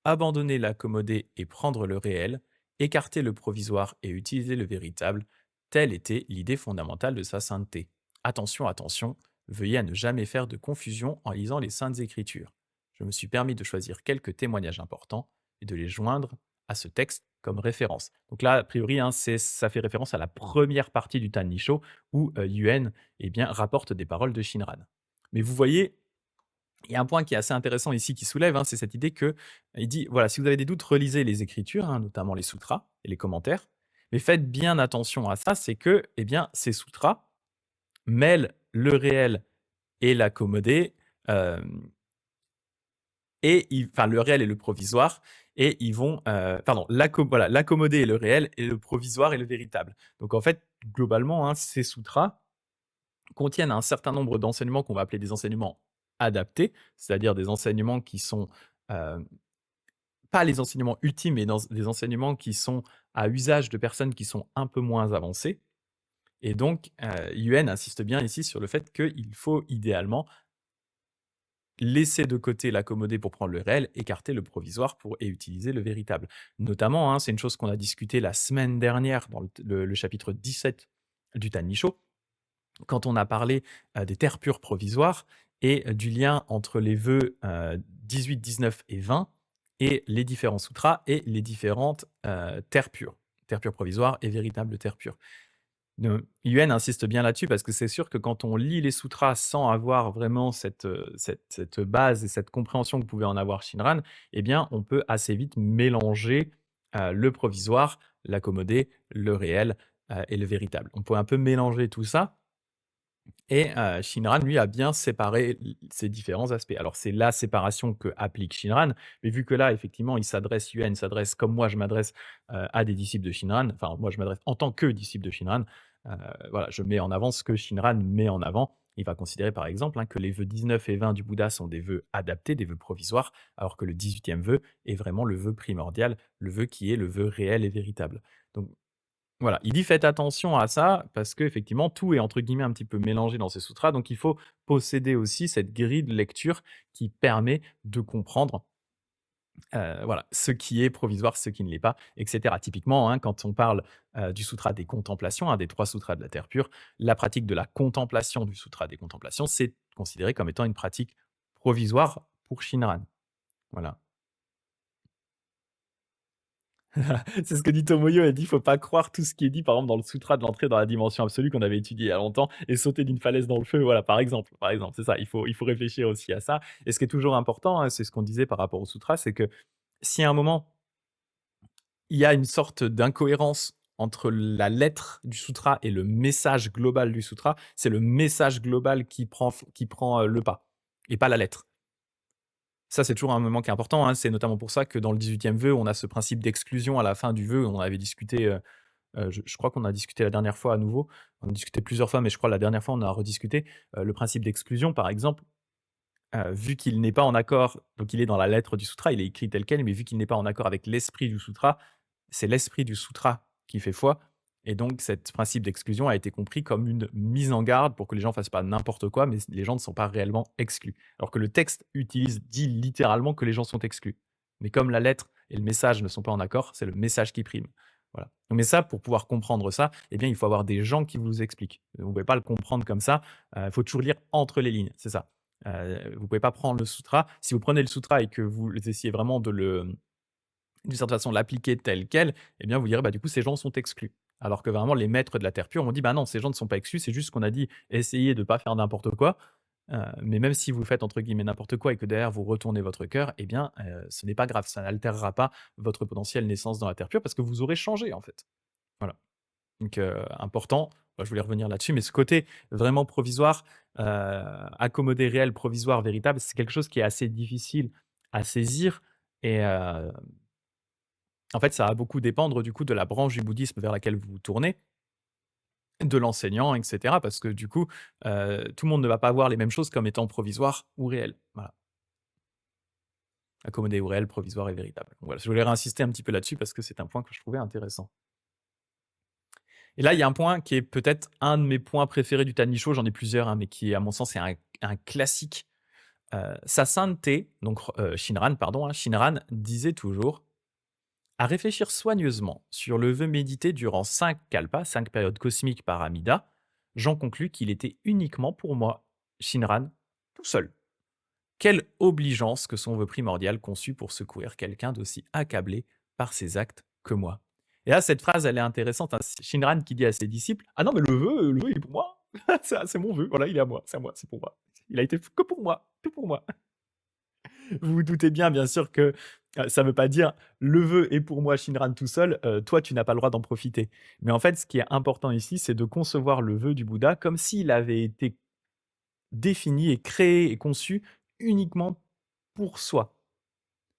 Abandonner l'accommodé et prendre le réel, écarter le provisoire et utiliser le véritable, telle était l'idée fondamentale de sa sainteté. Attention, attention, veuillez à ne jamais faire de confusion en lisant les saintes écritures. Je me suis permis de choisir quelques témoignages importants et de les joindre à ce texte comme référence. Donc là, a priori, hein, ça fait référence à la première partie du Tan Nisho où Yuen rapporte des paroles de Shinran. Mais vous voyez, il y a un point qui est assez intéressant ici qui soulève, hein, c'est cette idée que il dit voilà, si vous avez des doutes, relisez les écritures, hein, notamment les sutras et les commentaires. Mais faites bien attention à ça, c'est que ces sutras mêlent le réel et l'accommodé, euh, enfin le réel et le provisoire, et ils vont, pardon, voilà, l'accommodé et le réel, et le provisoire et le véritable. Donc en fait, globalement, hein, ces sutras contiennent un certain nombre d'enseignements qu'on va appeler des enseignements adaptés, c'est-à-dire des enseignements qui sont pas les enseignements ultimes, mais des enseignements qui sont à usage de personnes qui sont un peu moins avancées. Et donc, Yuen insiste bien ici sur le fait qu'il faut idéalement laisser de côté l'accommodé pour prendre le réel, écarter le provisoire pour et utiliser le véritable. Notamment, hein, c'est une chose qu'on a discuté la semaine dernière dans le chapitre 17 du Tannicho, quand on a parlé, des terres pures provisoires et du lien entre les vœux, 18, 19 et 20 et les différents sutras et les différentes, terres pures provisoires et véritables terres pures. Yuen insiste bien là-dessus parce que c'est sûr que quand on lit les sutras sans avoir vraiment cette base et cette compréhension que pouvait en avoir Shinran, eh bien, on peut assez vite mélanger, le provisoire, l'accommodé, le réel, et le véritable. On peut un peu mélanger tout ça et Shinran, lui, a bien séparé ces différents aspects. Alors c'est la séparation que applique Shinran, mais vu que là, effectivement, Yuen s'adresse comme moi je m'adresse, à des disciples de Shinran, enfin moi je m'adresse en tant que disciple de Shinran, heu, voilà, je mets en avant ce que Shinran met en avant. Il va considérer par exemple, hein, que les vœux 19 et 20 du Bouddha sont des vœux adaptés, des vœux provisoires, alors que le 18e vœu est vraiment le vœu primordial, le vœu qui est le vœu réel et véritable. Donc voilà, il dit: «Faites attention à ça» parce qu'effectivement tout est entre guillemets un petit peu mélangé dans ces sutras, donc il faut posséder aussi cette grille de lecture qui permet de comprendre, voilà, ce qui est provisoire, ce qui ne l'est pas, et cetera. Typiquement, hein, quand on parle, du sutra des contemplations, un des 3 sutras de la terre pure, la pratique de la contemplation du sutra des contemplations, c'est considéré comme étant une pratique provisoire pour Shinran. Voilà. C'est ce que dit Tomoyo, elle dit: «Faut pas croire tout ce qui est dit, par exemple, dans le sutra de l'entrée dans la dimension absolue qu'on avait étudié il y a longtemps et sauter d'une falaise dans le feu», voilà, par exemple, c'est ça. Il faut réfléchir aussi à ça et ce qui est toujours important, hein, c'est ce qu'on disait par rapport au sutra, c'est que si à un moment, il y a une sorte d'incohérence entre la lettre du sutra et le message global du sutra, c'est le message global qui prend le pas et pas la lettre. Ça, c'est toujours un moment qui est important, hein. C'est notamment pour ça que dans le 18e vœu, on a ce principe d'exclusion à la fin du vœu. On avait discuté, je crois qu'on a discuté la dernière fois à nouveau. On a discuté plusieurs fois, mais je crois la dernière fois, on a rediscuté. Le principe d'exclusion, par exemple, vu qu'il n'est pas en accord, donc il est dans la lettre du sutra, il est écrit tel quel, mais vu qu'il n'est pas en accord avec l'esprit du sutra, c'est l'esprit du sutra qui fait foi et donc cet principe d'exclusion a été compris comme une mise en garde pour que les gens fassent pas n'importe quoi, mais les gens ne sont pas réellement exclus. Alors que le texte dit littéralement que les gens sont exclus. Mais comme la lettre et le message ne sont pas en accord, c'est le message qui prime. Voilà. Mais ça, pour pouvoir comprendre ça, eh bien, il faut avoir des gens qui vous expliquent. Vous ne pouvez pas le comprendre comme ça, il faut toujours lire entre les lignes, c'est ça. Vous ne pouvez pas prendre le sutra. Si vous prenez le sutra et que vous essayez vraiment d'une certaine façon, l'appliquer tel quel, eh bien, vous direz: «Bah, du coup, ces gens sont exclus». Alors que vraiment les maîtres de la terre pure ont dit: «Bah, non, ces gens ne sont pas exclus, c'est juste qu'on a dit: "Essayez de pas faire n'importe quoi", mais même si vous faites entre guillemets «n'importe quoi» et que derrière vous retournez votre cœur, eh bien, ce n'est pas grave, ça n'altérera pas votre potentielle naissance dans la terre pure parce que vous aurez changé, en fait». Voilà. Donc important, bah, je voulais revenir là-dessus, mais ce côté vraiment provisoire, accommodé réel, provisoire, véritable, c'est quelque chose qui est assez difficile à saisir et en fait, ça va beaucoup dépendre du coup de la branche du bouddhisme vers laquelle vous vous tournez, de l'enseignant et cetera, parce que du coup, tout le monde ne va pas voir les mêmes choses comme étant provisoires ou réelles. Voilà. Accommodé ou réel, provisoire et véritable. Donc voilà, je voulais réinsister un petit peu là-dessus parce que c'est un point que je trouvais intéressant. Et là, il y a un point qui est peut-être un de mes points préférés du Tanisho, j'en ai plusieurs, hein, mais qui à mon sens est un classique. Sa sainteté, donc Shinran, pardon, hein, Shinran disait toujours: «À réfléchir soigneusement sur le vœu médité durant 5 kalpas, 5 périodes cosmiques par Amida, j'en conclus qu'il était uniquement pour moi, Shinran, tout seul. Quelle obligeance que son vœu primordial conçu pour secourir quelqu'un d'aussi accablé par ses actes que moi.» Et là, cette phrase, elle est intéressante, hein. Shinran qui dit à ses disciples: «Ah non, mais le vœu, il est pour moi. C'est mon vœu, voilà, il est à moi, c'est pour moi. Il a été que pour moi, tout pour moi.» Vous vous doutez bien sûr que, ça ne veut pas dire: «Le vœu est pour moi, Shinran, tout seul, toi, tu n'as pas le droit d'en profiter». Mais en fait, ce qui est important ici, c'est de concevoir le vœu du Bouddha comme s'il avait été défini et créé et conçu uniquement pour soi.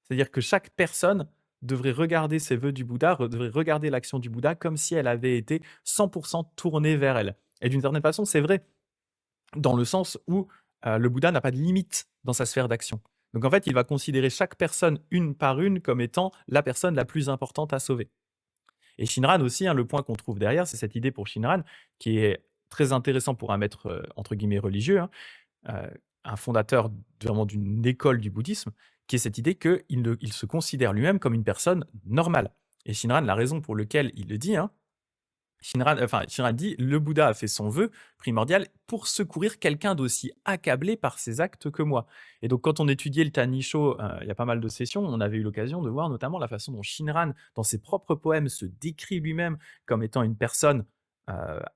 C'est-à-dire que chaque personne devrait regarder ses vœux du Bouddha, devrait regarder l'action du Bouddha comme si elle avait été 100% tournée vers elle. Et d'une certaine façon, c'est vrai dans le sens où le Bouddha n'a pas de limite dans sa sphère d'action. Donc en fait, il va considérer chaque personne une par une comme étant la personne la plus importante à sauver. Et Shinran aussi, hein, le point qu'on trouve derrière, c'est cette idée pour Shinran qui est très intéressant pour un maître entre guillemets religieux, hein, un fondateur vraiment d'une école du bouddhisme, qui est cette idée qu'il se considère lui-même comme une personne normale. Et Shinran, la raison pour laquelle il le dit, hein, Shinran dit: «Le Bouddha a fait son vœu primordial pour secourir quelqu'un d'aussi accablé par ses actes que moi». Et donc quand on étudiait le Tanisho, il y a pas mal de sessions, on avait eu l'occasion de voir notamment la façon dont Shinran, dans ses propres poèmes, se décrit lui-même comme étant une personne,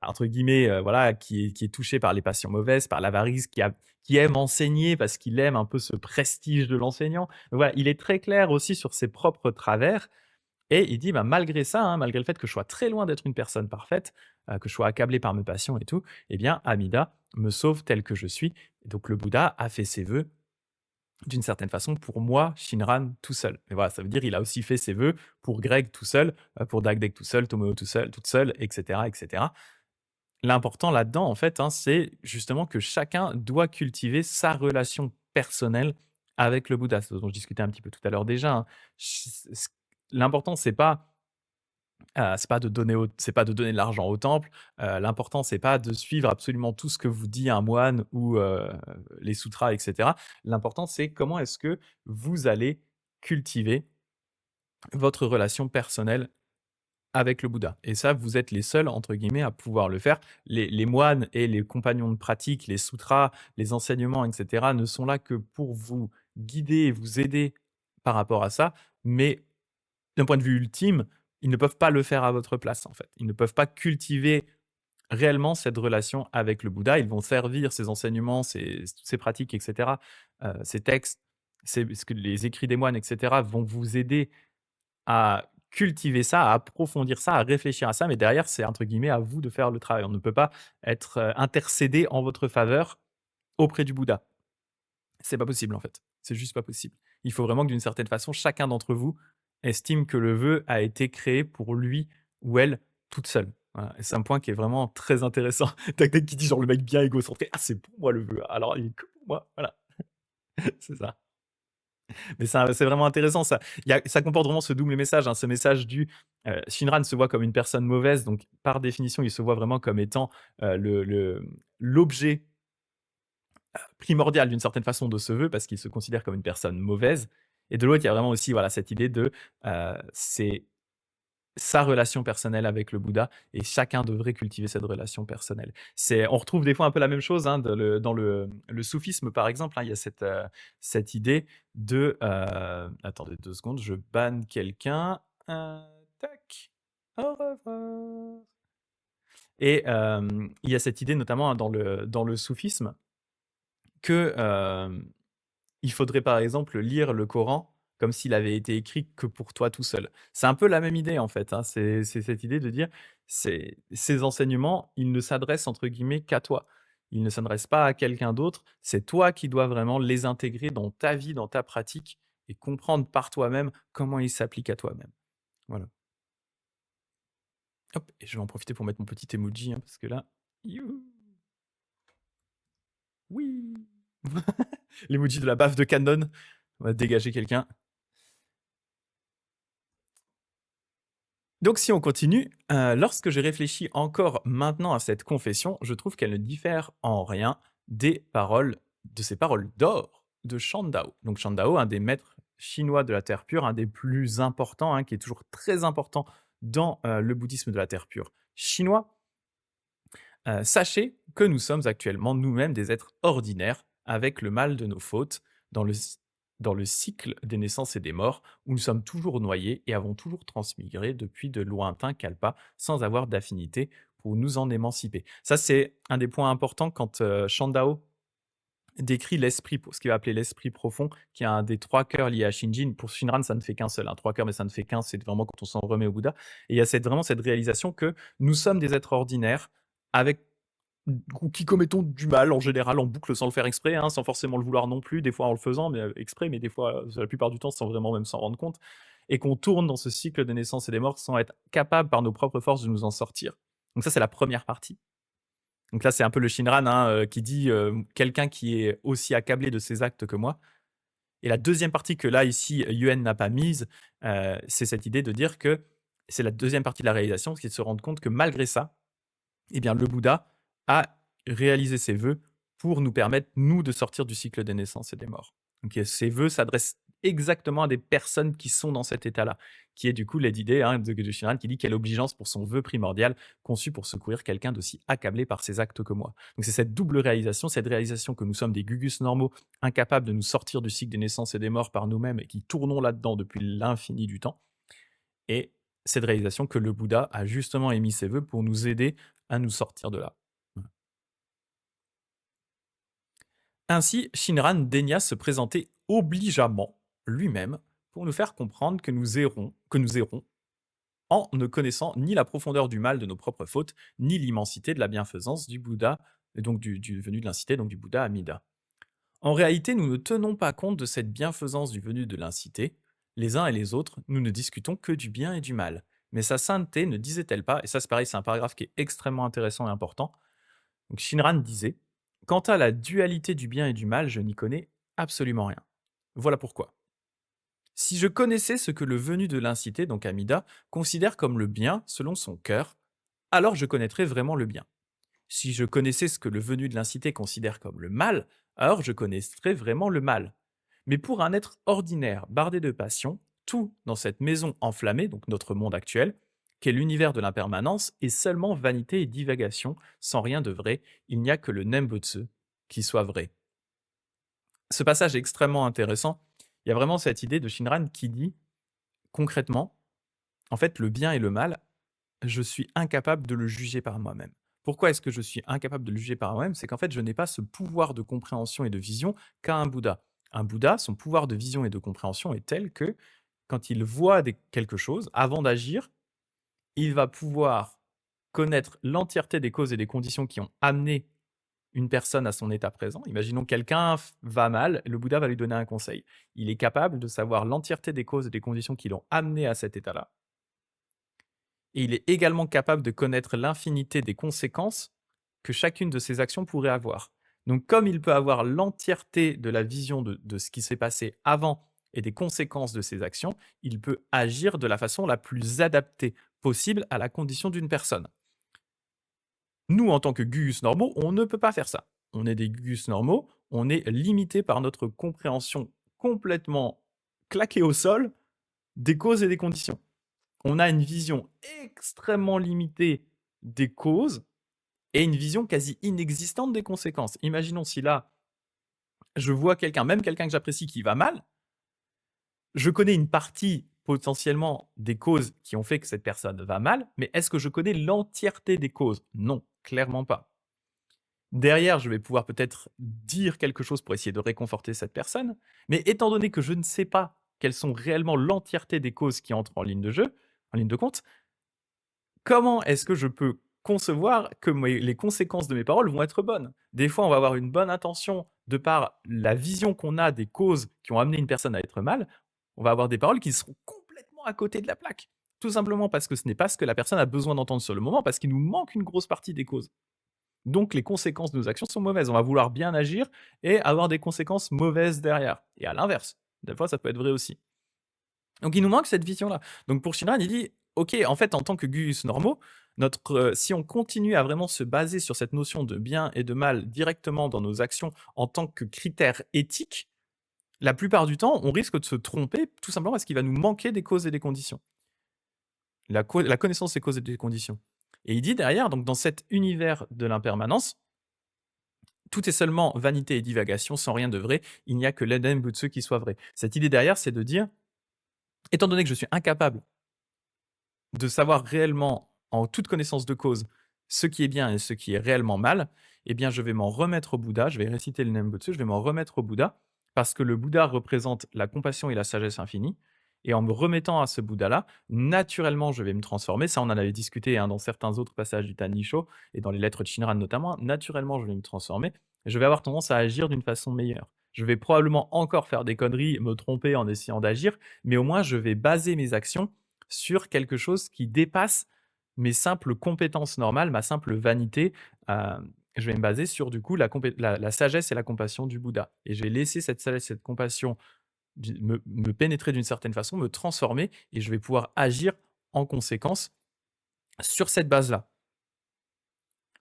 entre guillemets, voilà, qui est touchée par les passions mauvaises, par l'avarice, qui aime enseigner parce qu'il aime un peu ce prestige de l'enseignant. Donc voilà, il est très clair aussi sur ses propres travers et il dit: «Bah, malgré ça, hein, malgré le fait que je sois très loin d'être une personne parfaite, que je sois accablé par mes passions et tout, eh bien, Amida me sauve tel que je suis». Et donc le Bouddha a fait ses vœux d'une certaine façon pour moi, Shinran, tout seul. Et voilà, ça veut dire il a aussi fait ses vœux pour Greg tout seul, pour Dagdek tout seul, Tomoe tout seul, toute seule, et cetera, et cetera. L'important là-dedans, en fait, hein, c'est justement que chacun doit cultiver sa relation personnelle avec le Bouddha. Ce dont je discutais un petit peu tout à l'heure déjà, hein. Ch c L'important, c'est pas de donner de l'argent au temple, l'important c'est pas de suivre absolument tout ce que vous dit un moine ou, les sutras et cetera. L'important c'est comment est-ce que vous allez cultiver votre relation personnelle avec le Bouddha. Et ça, vous êtes les seuls entre guillemets à pouvoir le faire. Les moines et les compagnons de pratique, les sutras, les enseignements et cetera ne sont là que pour vous guider et vous aider par rapport à ça, mais d'un point de vue ultime, ils ne peuvent pas le faire à votre place, en fait. Ils ne peuvent pas cultiver réellement cette relation avec le Bouddha. Ils vont servir ces enseignements, toutes ces pratiques et cetera, ces textes, ce que les écrits des moines et cetera vont vous aider à cultiver ça, à approfondir ça, à réfléchir à ça, mais derrière, c'est entre guillemets «à vous de faire le travail». On ne peut pas être, intercédé en votre faveur auprès du Bouddha. C'est pas possible, en fait. C'est juste pas possible. Il faut vraiment que d'une certaine façon, chacun d'entre vous estime que le vœu a été créé pour lui ou elle toute seule. Voilà, et c'est un point qui est vraiment très intéressant. Tac tac qui dit genre le mec bien égocentré: «Ah c'est pour moi le vœu, alors il est que pour moi». Voilà, c'est ça. Mais c'est vraiment intéressant ça. Ça comporte vraiment ce double message, hein, ce message Shinran se voit comme une personne mauvaise, donc par définition, il se voit vraiment comme étant, l'objet primordial d'une certaine façon de ce vœu parce qu'il se considère comme une personne mauvaise. Et de l'autre, il y a vraiment aussi voilà, cette idée c'est sa relation personnelle avec le Bouddha et chacun devrait cultiver cette relation personnelle. On retrouve des fois un peu la même chose hein, dans le soufisme par exemple, hein, il y a cette idée attendez 2 secondes, je banne quelqu'un. Tac. Au revoir. Et il y a cette idée notamment hein, dans le soufisme que, il faudrait par exemple lire le Coran comme s'il avait été écrit que pour toi tout seul. C'est un peu la même idée en fait, hein, c'est cette idée de dire, ces enseignements, ils ne s'adressent entre guillemets «qu'à toi». Ils ne s'adressent pas à quelqu'un d'autre, c'est toi qui dois vraiment les intégrer dans ta vie, dans ta pratique et comprendre par toi-même comment ils s'appliquent à toi-même. Voilà. Hop et je vais en profiter pour mettre mon petit emoji, hein, parce que là, youhou, oui! L'emoji de la baffe de Canon. On va dégager quelqu'un. Donc si on continue, lorsque je réfléchis encore maintenant à cette confession, je trouve qu'elle ne diffère en rien de ces paroles d'or de Shandao. Donc Shandao, un des maîtres chinois de la terre pure, un des plus importants, hein, qui est toujours très important dans, le bouddhisme de la terre pure chinois. Sachez que nous sommes actuellement nous-mêmes des êtres ordinaires, avec le mal de nos fautes, dans le cycle des naissances et des morts, où nous sommes toujours noyés et avons toujours transmigré depuis de lointains kalpas, sans avoir d'affinité pour nous en émanciper. Ça, c'est un des points importants quand Shandao décrit ce qu'il va appeler l'esprit profond, qui est un des 3 cœurs liés à Shinjin. Pour Shinran, ça ne fait qu'un seul, hein, 3 cœurs, mais ça ne fait qu'un, c'est vraiment quand on s'en remet au Bouddha. Et il y a vraiment cette réalisation que nous sommes des êtres ordinaires avec ou qui commettons du mal en général en boucle sans le faire exprès, hein, sans forcément le vouloir non plus, des fois en le faisant mais exprès, mais des fois, la plupart du temps sans vraiment même s'en rendre compte et qu'on tourne dans ce cycle des naissances et des morts sans être capable par nos propres forces de nous en sortir. Donc ça, c'est la première partie. Donc là, c'est un peu le Shinran, hein, qui dit, quelqu'un qui est aussi accablé de ses actes que moi. Et la deuxième partie que là, ici, Yuen n'a pas mise, c'est cette idée de dire que c'est la deuxième partie de la réalisation, c'est de se rendre compte que malgré ça, eh bien, le Bouddha a réalisé ses vœux pour nous permettre, nous, de sortir du cycle des naissances et des morts. Donc ces vœux s'adressent exactement à des personnes qui sont dans cet état-là, qui est du coup l'idée de Shinran qui dit quelle obligeance pour son vœu primordial, conçu pour secourir quelqu'un d'aussi accablé par ses actes que moi. Donc c'est cette double réalisation, cette réalisation que nous sommes des gugus normaux, incapables de nous sortir du cycle des naissances et des morts par nous-mêmes et qui tournons là-dedans depuis l'infini du temps, et cette réalisation que le Bouddha a justement émis ses vœux pour nous aider à nous sortir de là. Voilà. Ainsi, Shinran daigna se présenter obligeamment lui-même pour nous faire comprendre que nous errons en ne connaissant ni la profondeur du mal de nos propres fautes, ni l'immensité de la bienfaisance du Bouddha, et donc du venu de l'incité, donc du Bouddha Amida. En réalité, nous ne tenons pas compte de cette bienfaisance du venu de l'incité. Les uns et les autres, nous ne discutons que du bien et du mal. Mais sa sainteté ne disait-elle pas, et ça c'est pareil, c'est un paragraphe qui est extrêmement intéressant et important. Donc Shinran disait: quant à la dualité du bien et du mal, je n'y connais absolument rien. Voilà pourquoi. Si je connaissais ce que le venu de l'incité, donc Amida, considère comme le bien selon son cœur, alors je connaîtrais vraiment le bien. Si je connaissais ce que le venu de l'incité considère comme le mal, alors je connaîtrais vraiment le mal. Mais pour un être ordinaire, bardé de passion, tout dans cette maison enflammée, donc notre monde actuel, qu'est l'univers de l'impermanence, est seulement vanité et divagation, sans rien de vrai. Il n'y a que le Nembutsu qui soit vrai. Ce passage est extrêmement intéressant. Il y a vraiment cette idée de Shinran qui dit, concrètement, en fait, le bien et le mal, je suis incapable de le juger par moi-même. Pourquoi est-ce que je suis incapable de le juger par moi-même? C'est qu'en fait, je n'ai pas ce pouvoir de compréhension et de vision qu'a un Bouddha. Un Bouddha, son pouvoir de vision et de compréhension est tel que quand il voit quelque chose, avant d'agir, il va pouvoir connaître l'entièreté des causes et des conditions qui ont amené une personne à son état présent. Imaginons que quelqu'un va mal, le Bouddha va lui donner un conseil. Il est capable de savoir l'entièreté des causes et des conditions qui l'ont amené à cet état-là. Et il est également capable de connaître l'infinité des conséquences que chacune de ses actions pourrait avoir. Donc comme il peut avoir l'entièreté de la vision de ce qui s'est passé avant et des conséquences de ses actions, il peut agir de la façon la plus adaptée possible à la condition d'une personne. Nous, en tant que gugus normaux, on ne peut pas faire ça. On est des gugus normaux, on est limité par notre compréhension complètement claquée au sol des causes et des conditions. On a une vision extrêmement limitée des causes et une vision quasi inexistante des conséquences. Imaginons si là, je vois quelqu'un, même quelqu'un que j'apprécie qui va mal, je connais une partie potentiellement des causes qui ont fait que cette personne va mal, mais est-ce que je connais l'entièreté des causes? Non, clairement pas. Derrière, je vais pouvoir peut-être dire quelque chose pour essayer de réconforter cette personne, mais étant donné que je ne sais pas quelles sont réellement l'entièreté des causes qui entrent en ligne de jeu, en ligne de compte, comment est-ce que je peux concevoir que les conséquences de mes paroles vont être bonnes? Des fois, on va avoir une bonne intention de par la vision qu'on a des causes qui ont amené une personne à être mal. On va avoir des paroles qui seront complètement à côté de la plaque. Tout simplement parce que ce n'est pas ce que la personne a besoin d'entendre sur le moment, parce qu'il nous manque une grosse partie des causes. Donc les conséquences de nos actions sont mauvaises. On va vouloir bien agir et avoir des conséquences mauvaises derrière. Et à l'inverse, des fois ça peut être vrai aussi. Donc il nous manque cette vision-là. Donc pour Shinran, il dit, ok, en fait, en tant que Gus normaux, si on continue à vraiment se baser sur cette notion de bien et de mal directement dans nos actions en tant que critère éthique, la plupart du temps, on risque de se tromper tout simplement parce qu'il va nous manquer des causes et des conditions. La connaissance des causes et des conditions. Et il dit derrière, donc dans cet univers de l'impermanence, tout est seulement vanité et divagation, sans rien de vrai. Il n'y a que l'Eden Butsu qui soit vrai. Cette idée derrière, c'est de dire, étant donné que je suis incapable de savoir réellement, en toute connaissance de cause, ce qui est bien et ce qui est réellement mal, eh bien, je vais m'en remettre au Bouddha, je vais réciter le Nembutsu, je vais m'en remettre au Bouddha, parce que le Bouddha représente la compassion et la sagesse infinie. Et en me remettant à ce Bouddha-là, naturellement, je vais me transformer. Ça, on en avait discuté dans certains autres passages du Tanisho et dans les lettres de Shinran notamment. Naturellement, je vais me transformer. Je vais avoir tendance à agir d'une façon meilleure. Je vais probablement encore faire des conneries, me tromper en essayant d'agir, mais au moins, je vais baser mes actions sur quelque chose qui dépasse mes simples compétences normales, ma simple vanité. Je vais me baser sur du coup la sagesse et la compassion du Bouddha. Et je vais laisser cette sagesse, cette compassion me pénétrer d'une certaine façon, me transformer, et je vais pouvoir agir en conséquence sur cette base-là.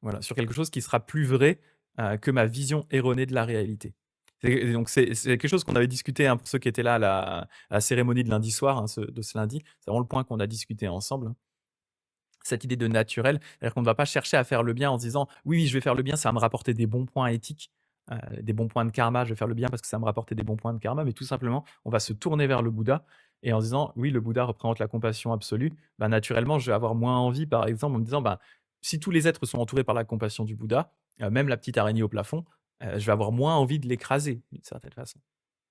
Voilà, sur quelque chose qui sera plus vrai que ma vision erronée de la réalité. C'est quelque chose qu'on avait discuté, hein, pour ceux qui étaient là à la cérémonie de lundi soir, hein, de ce lundi. C'est vraiment le point qu'on a discuté ensemble, hein. Cette idée de naturel, c'est-à-dire qu'on ne va pas chercher à faire le bien en se disant: «Oui, oui, je vais faire le bien, ça va me rapporter des bons points éthiques, des bons points de karma, je vais faire le bien parce que ça va me rapporter des bons points de karma», mais tout simplement, on va se tourner vers le Bouddha et en se disant: «Oui, le Bouddha représente la compassion absolue», bah, naturellement, je vais avoir moins envie, par exemple, en me disant: «Bah, si tous les êtres sont entourés par la compassion du Bouddha, même la petite araignée au plafond, je vais avoir moins envie de l'écraser d'une certaine façon».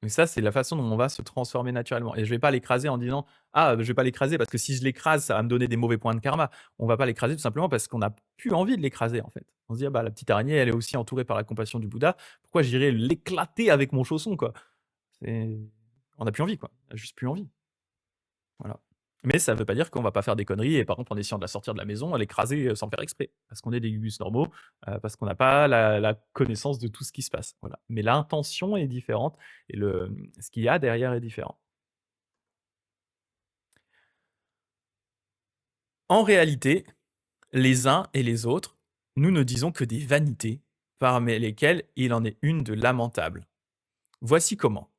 Donc ça, c'est la façon dont on va se transformer naturellement et je vais pas l'écraser en disant: «Ah, je vais pas l'écraser parce que si je l'écrase, ça va me donner des mauvais points de karma». On va pas l'écraser tout simplement parce qu'on n'a plus envie de l'écraser, en fait. On se dit: «Ah bah, la petite araignée, elle est aussi entourée par la compassion du Bouddha. Pourquoi j'irais l'éclater avec mon chausson, quoi?» C'est on n'a plus envie, quoi. On a juste plus envie. Voilà. Mais ça veut pas dire qu'on va pas faire des conneries et par contre, en essayant de la sortir de la maison, l'écraser, sans faire exprès. Parce qu'on est des gugus normaux, parce qu'on n'a pas la connaissance de tout ce qui se passe, voilà. Mais l'intention est différente et ce qu'il y a derrière est différent. En réalité, les uns et les autres, nous ne disons que des vanités, parmi lesquelles il en est une de lamentable. Voici comment.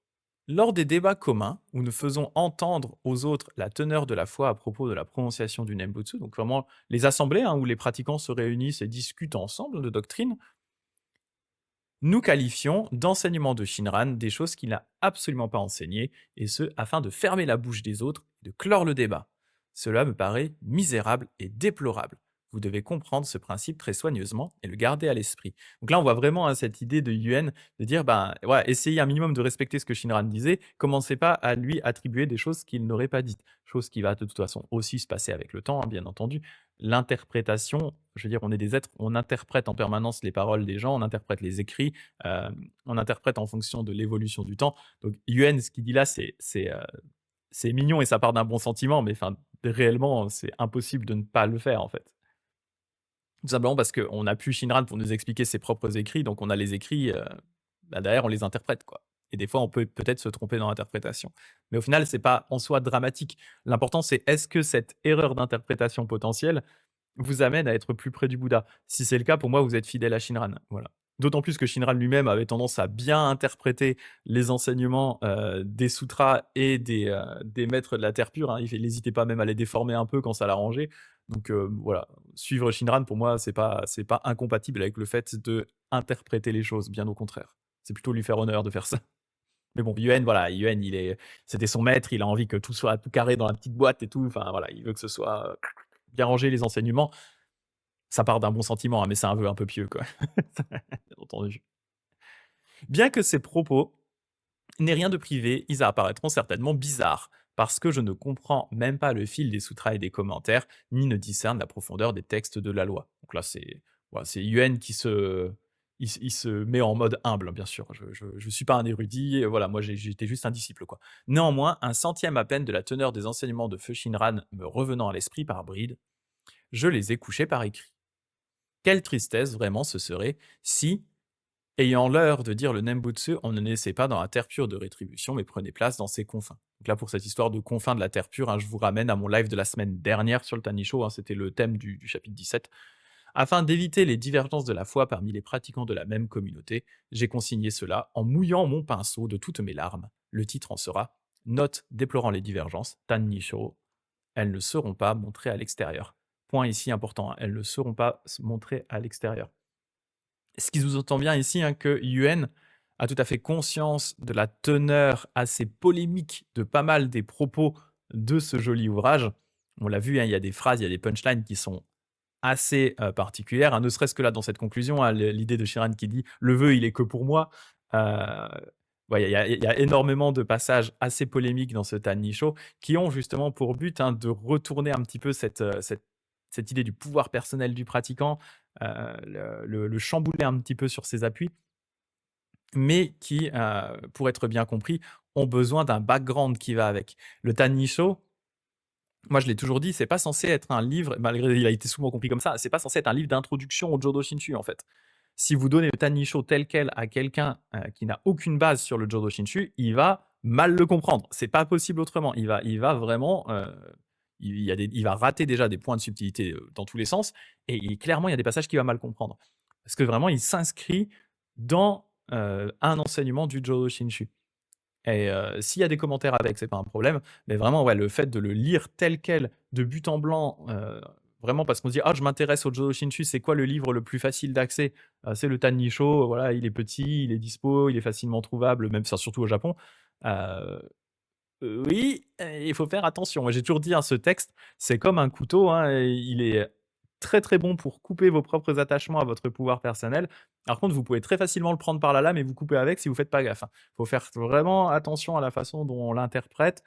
Lors des débats communs, où nous faisons entendre aux autres la teneur de la foi à propos de la prononciation du Nembutsu, donc vraiment les assemblées, hein, où les pratiquants se réunissent et discutent ensemble de doctrine, nous qualifions d'enseignement de Shinran des choses qu'il n'a absolument pas enseignées, et ce, afin de fermer la bouche des autres et de clore le débat. Cela me paraît misérable et déplorable. Vous devez comprendre ce principe très soigneusement et le garder à l'esprit. Donc là, on voit vraiment, hein, cette idée de Yuen de dire, ben, ouais, essayez un minimum de respecter ce que Shinran disait, commencez pas à lui attribuer des choses qu'il n'aurait pas dites. Chose qui va de toute façon aussi se passer avec le temps, hein, bien entendu. L'interprétation, je veux dire, on est des êtres, on interprète en permanence les paroles des gens, on interprète les écrits, on interprète en fonction de l'évolution du temps. Donc Yuen, ce qu'il dit là, c'est mignon et ça part d'un bon sentiment, mais enfin, réellement, c'est impossible de ne pas le faire, en fait. Tout simplement parce qu'on n'a plus Shinran pour nous expliquer ses propres écrits, donc on a les écrits, bah, derrière on les interprète, quoi. Et des fois, on peut peut-être se tromper dans l'interprétation. Mais au final, c'est pas en soi dramatique. L'important, c'est est-ce que cette erreur d'interprétation potentielle vous amène à être plus près du Bouddha? Si c'est le cas, pour moi, vous êtes fidèle à Shinran, voilà. D'autant plus que Shinran lui-même avait tendance à bien interpréter les enseignements, des sutras et des maîtres de la terre pure, hein. Il n'hésitait pas même à les déformer un peu quand ça l'arrangeait. Donc voilà, suivre Shinran pour moi, c'est pas incompatible avec le fait d'interpréter les choses, bien au contraire. C'est plutôt lui faire honneur de faire ça. Mais bon, Yuen, voilà, Yuen, c'était son maître, il a envie que tout soit tout carré dans la petite boîte et tout, enfin voilà, il veut que ce soit, bien rangé les enseignements. Ça part d'un bon sentiment, hein, mais c'est un vœu un peu pieux, quoi. Bien entendu. Bien que ces propos n'aient rien de privé, ils apparaîtront certainement bizarres, parce que je ne comprends même pas le fil des sutras et des commentaires, ni ne discerne la profondeur des textes de la loi. Donc là, c'est voilà, c'est Yuen qui il se met en mode humble, bien sûr. Je suis pas un érudit, voilà, moi j'étais juste un disciple, quoi. Néanmoins, un centième à peine de la teneur des enseignements de Feu Shinran me revenant à l'esprit par bride, je les ai couchés par écrit. Quelle tristesse vraiment ce serait si, ayant l'heure de dire le Nembutsu, on ne naissait pas dans la terre pure de rétribution, mais prenait place dans ses confins. Donc là, pour cette histoire de confins de la terre pure, hein, je vous ramène à mon live de la semaine dernière sur le Tanisho, hein, c'était le thème du chapitre 17. Afin d'éviter les divergences de la foi parmi les pratiquants de la même communauté, j'ai consigné cela en mouillant mon pinceau de toutes mes larmes. Le titre en sera Note déplorant les divergences, Tanisho. Elles ne seront pas montrées à l'extérieur. Point ici important, hein, elles ne seront pas montrées à l'extérieur. Ce qui sous-entend bien ici, hein, que Yuen a tout à fait conscience de la teneur assez polémique de pas mal des propos de ce joli ouvrage. On l'a vu, hein, il y a des phrases, il y a des punchlines qui sont assez particulières, hein, ne serait-ce que là dans cette conclusion, hein, l'idée de Shiran qui dit: «Le vœu, il est que pour moi». Heu, ouais, il y a énormément de passages assez polémiques dans ce Tanisho qui ont justement pour but, hein, de retourner un petit peu cette idée du pouvoir personnel du pratiquant, le chambouler un petit peu sur ses appuis, mais qui, pour être bien compris, ont besoin d'un background qui va avec. Le Tanisho, moi je l'ai toujours dit, c'est pas censé être un livre, malgré il a été souvent compris comme ça, c'est pas censé être un livre d'introduction au Jodo Shinshu, en fait. Si vous donnez le Tanisho tel quel à quelqu'un, qui n'a aucune base sur le Jodo Shinshu, il va mal le comprendre. C'est pas possible autrement. Il va vraiment, il va rater déjà des points de subtilité, dans tous les sens et clairement, il y a des passages qu'il va mal comprendre. Parce que vraiment, il s'inscrit dans, un enseignement du Jodo Shinshu. Et s'il y a des commentaires avec, c'est pas un problème, mais vraiment, ouais, le fait de le lire tel quel, de but en blanc, vraiment parce qu'on se dit: «Ah, je m'intéresse au Jodo Shinshu, c'est quoi le livre le plus facile d'accès?» C'est le Tannisho, voilà, il est petit, il est dispo, il est facilement trouvable, même enfin, surtout au Japon. Heu oui, il faut faire attention. Moi, j'ai toujours dit, hein, ce texte, c'est comme un couteau, hein, et il est très, très bon pour couper vos propres attachements à votre pouvoir personnel. Par contre, vous pouvez très facilement le prendre par la lame et vous couper avec si vous faites pas gaffe, hein. Faut faire vraiment attention à la façon dont on l'interprète,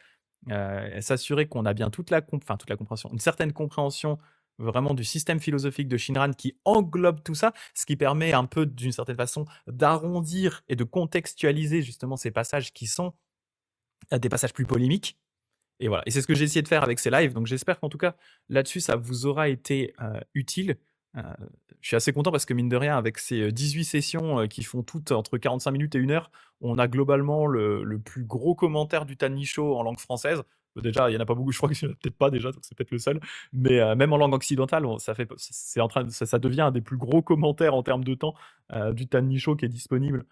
et s'assurer qu'on a bien toute la compréhension, une certaine compréhension vraiment du système philosophique de Shinran qui englobe tout ça, ce qui permet un peu, d'une certaine façon, d'arrondir et de contextualiser justement ces passages qui sont, des passages plus polémiques. Et voilà, et c'est ce que j'ai essayé de faire avec ces lives, donc j'espère qu'en tout cas, là-dessus, ça vous aura été, utile. Heu, je suis assez content parce que mine de rien, avec ces, 18 sessions, qui font toutes entre 45 minutes et 1 heure, on a globalement le plus gros commentaire du Tanicho en langue française. Déjà, il y en a pas beaucoup, je crois qu'il y en a peut-être pas déjà, donc c'est peut-être le seul. Mais, même en langue occidentale, on ça fait c'est en train de ça devient un des plus gros commentaires en termes de temps, du Tanicho qui est disponible.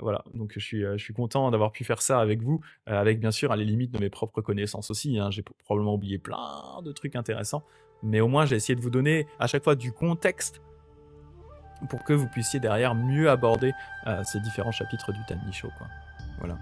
Voilà, donc je suis content d'avoir pu faire ça avec vous. Avec bien sûr, à les limites de mes propres connaissances aussi, hein. J'ai probablement oublié plein de trucs intéressants, mais au moins j'ai essayé de vous donner à chaque fois du contexte pour que vous puissiez derrière mieux aborder, ces différents chapitres du Tannicho, quoi. Voilà.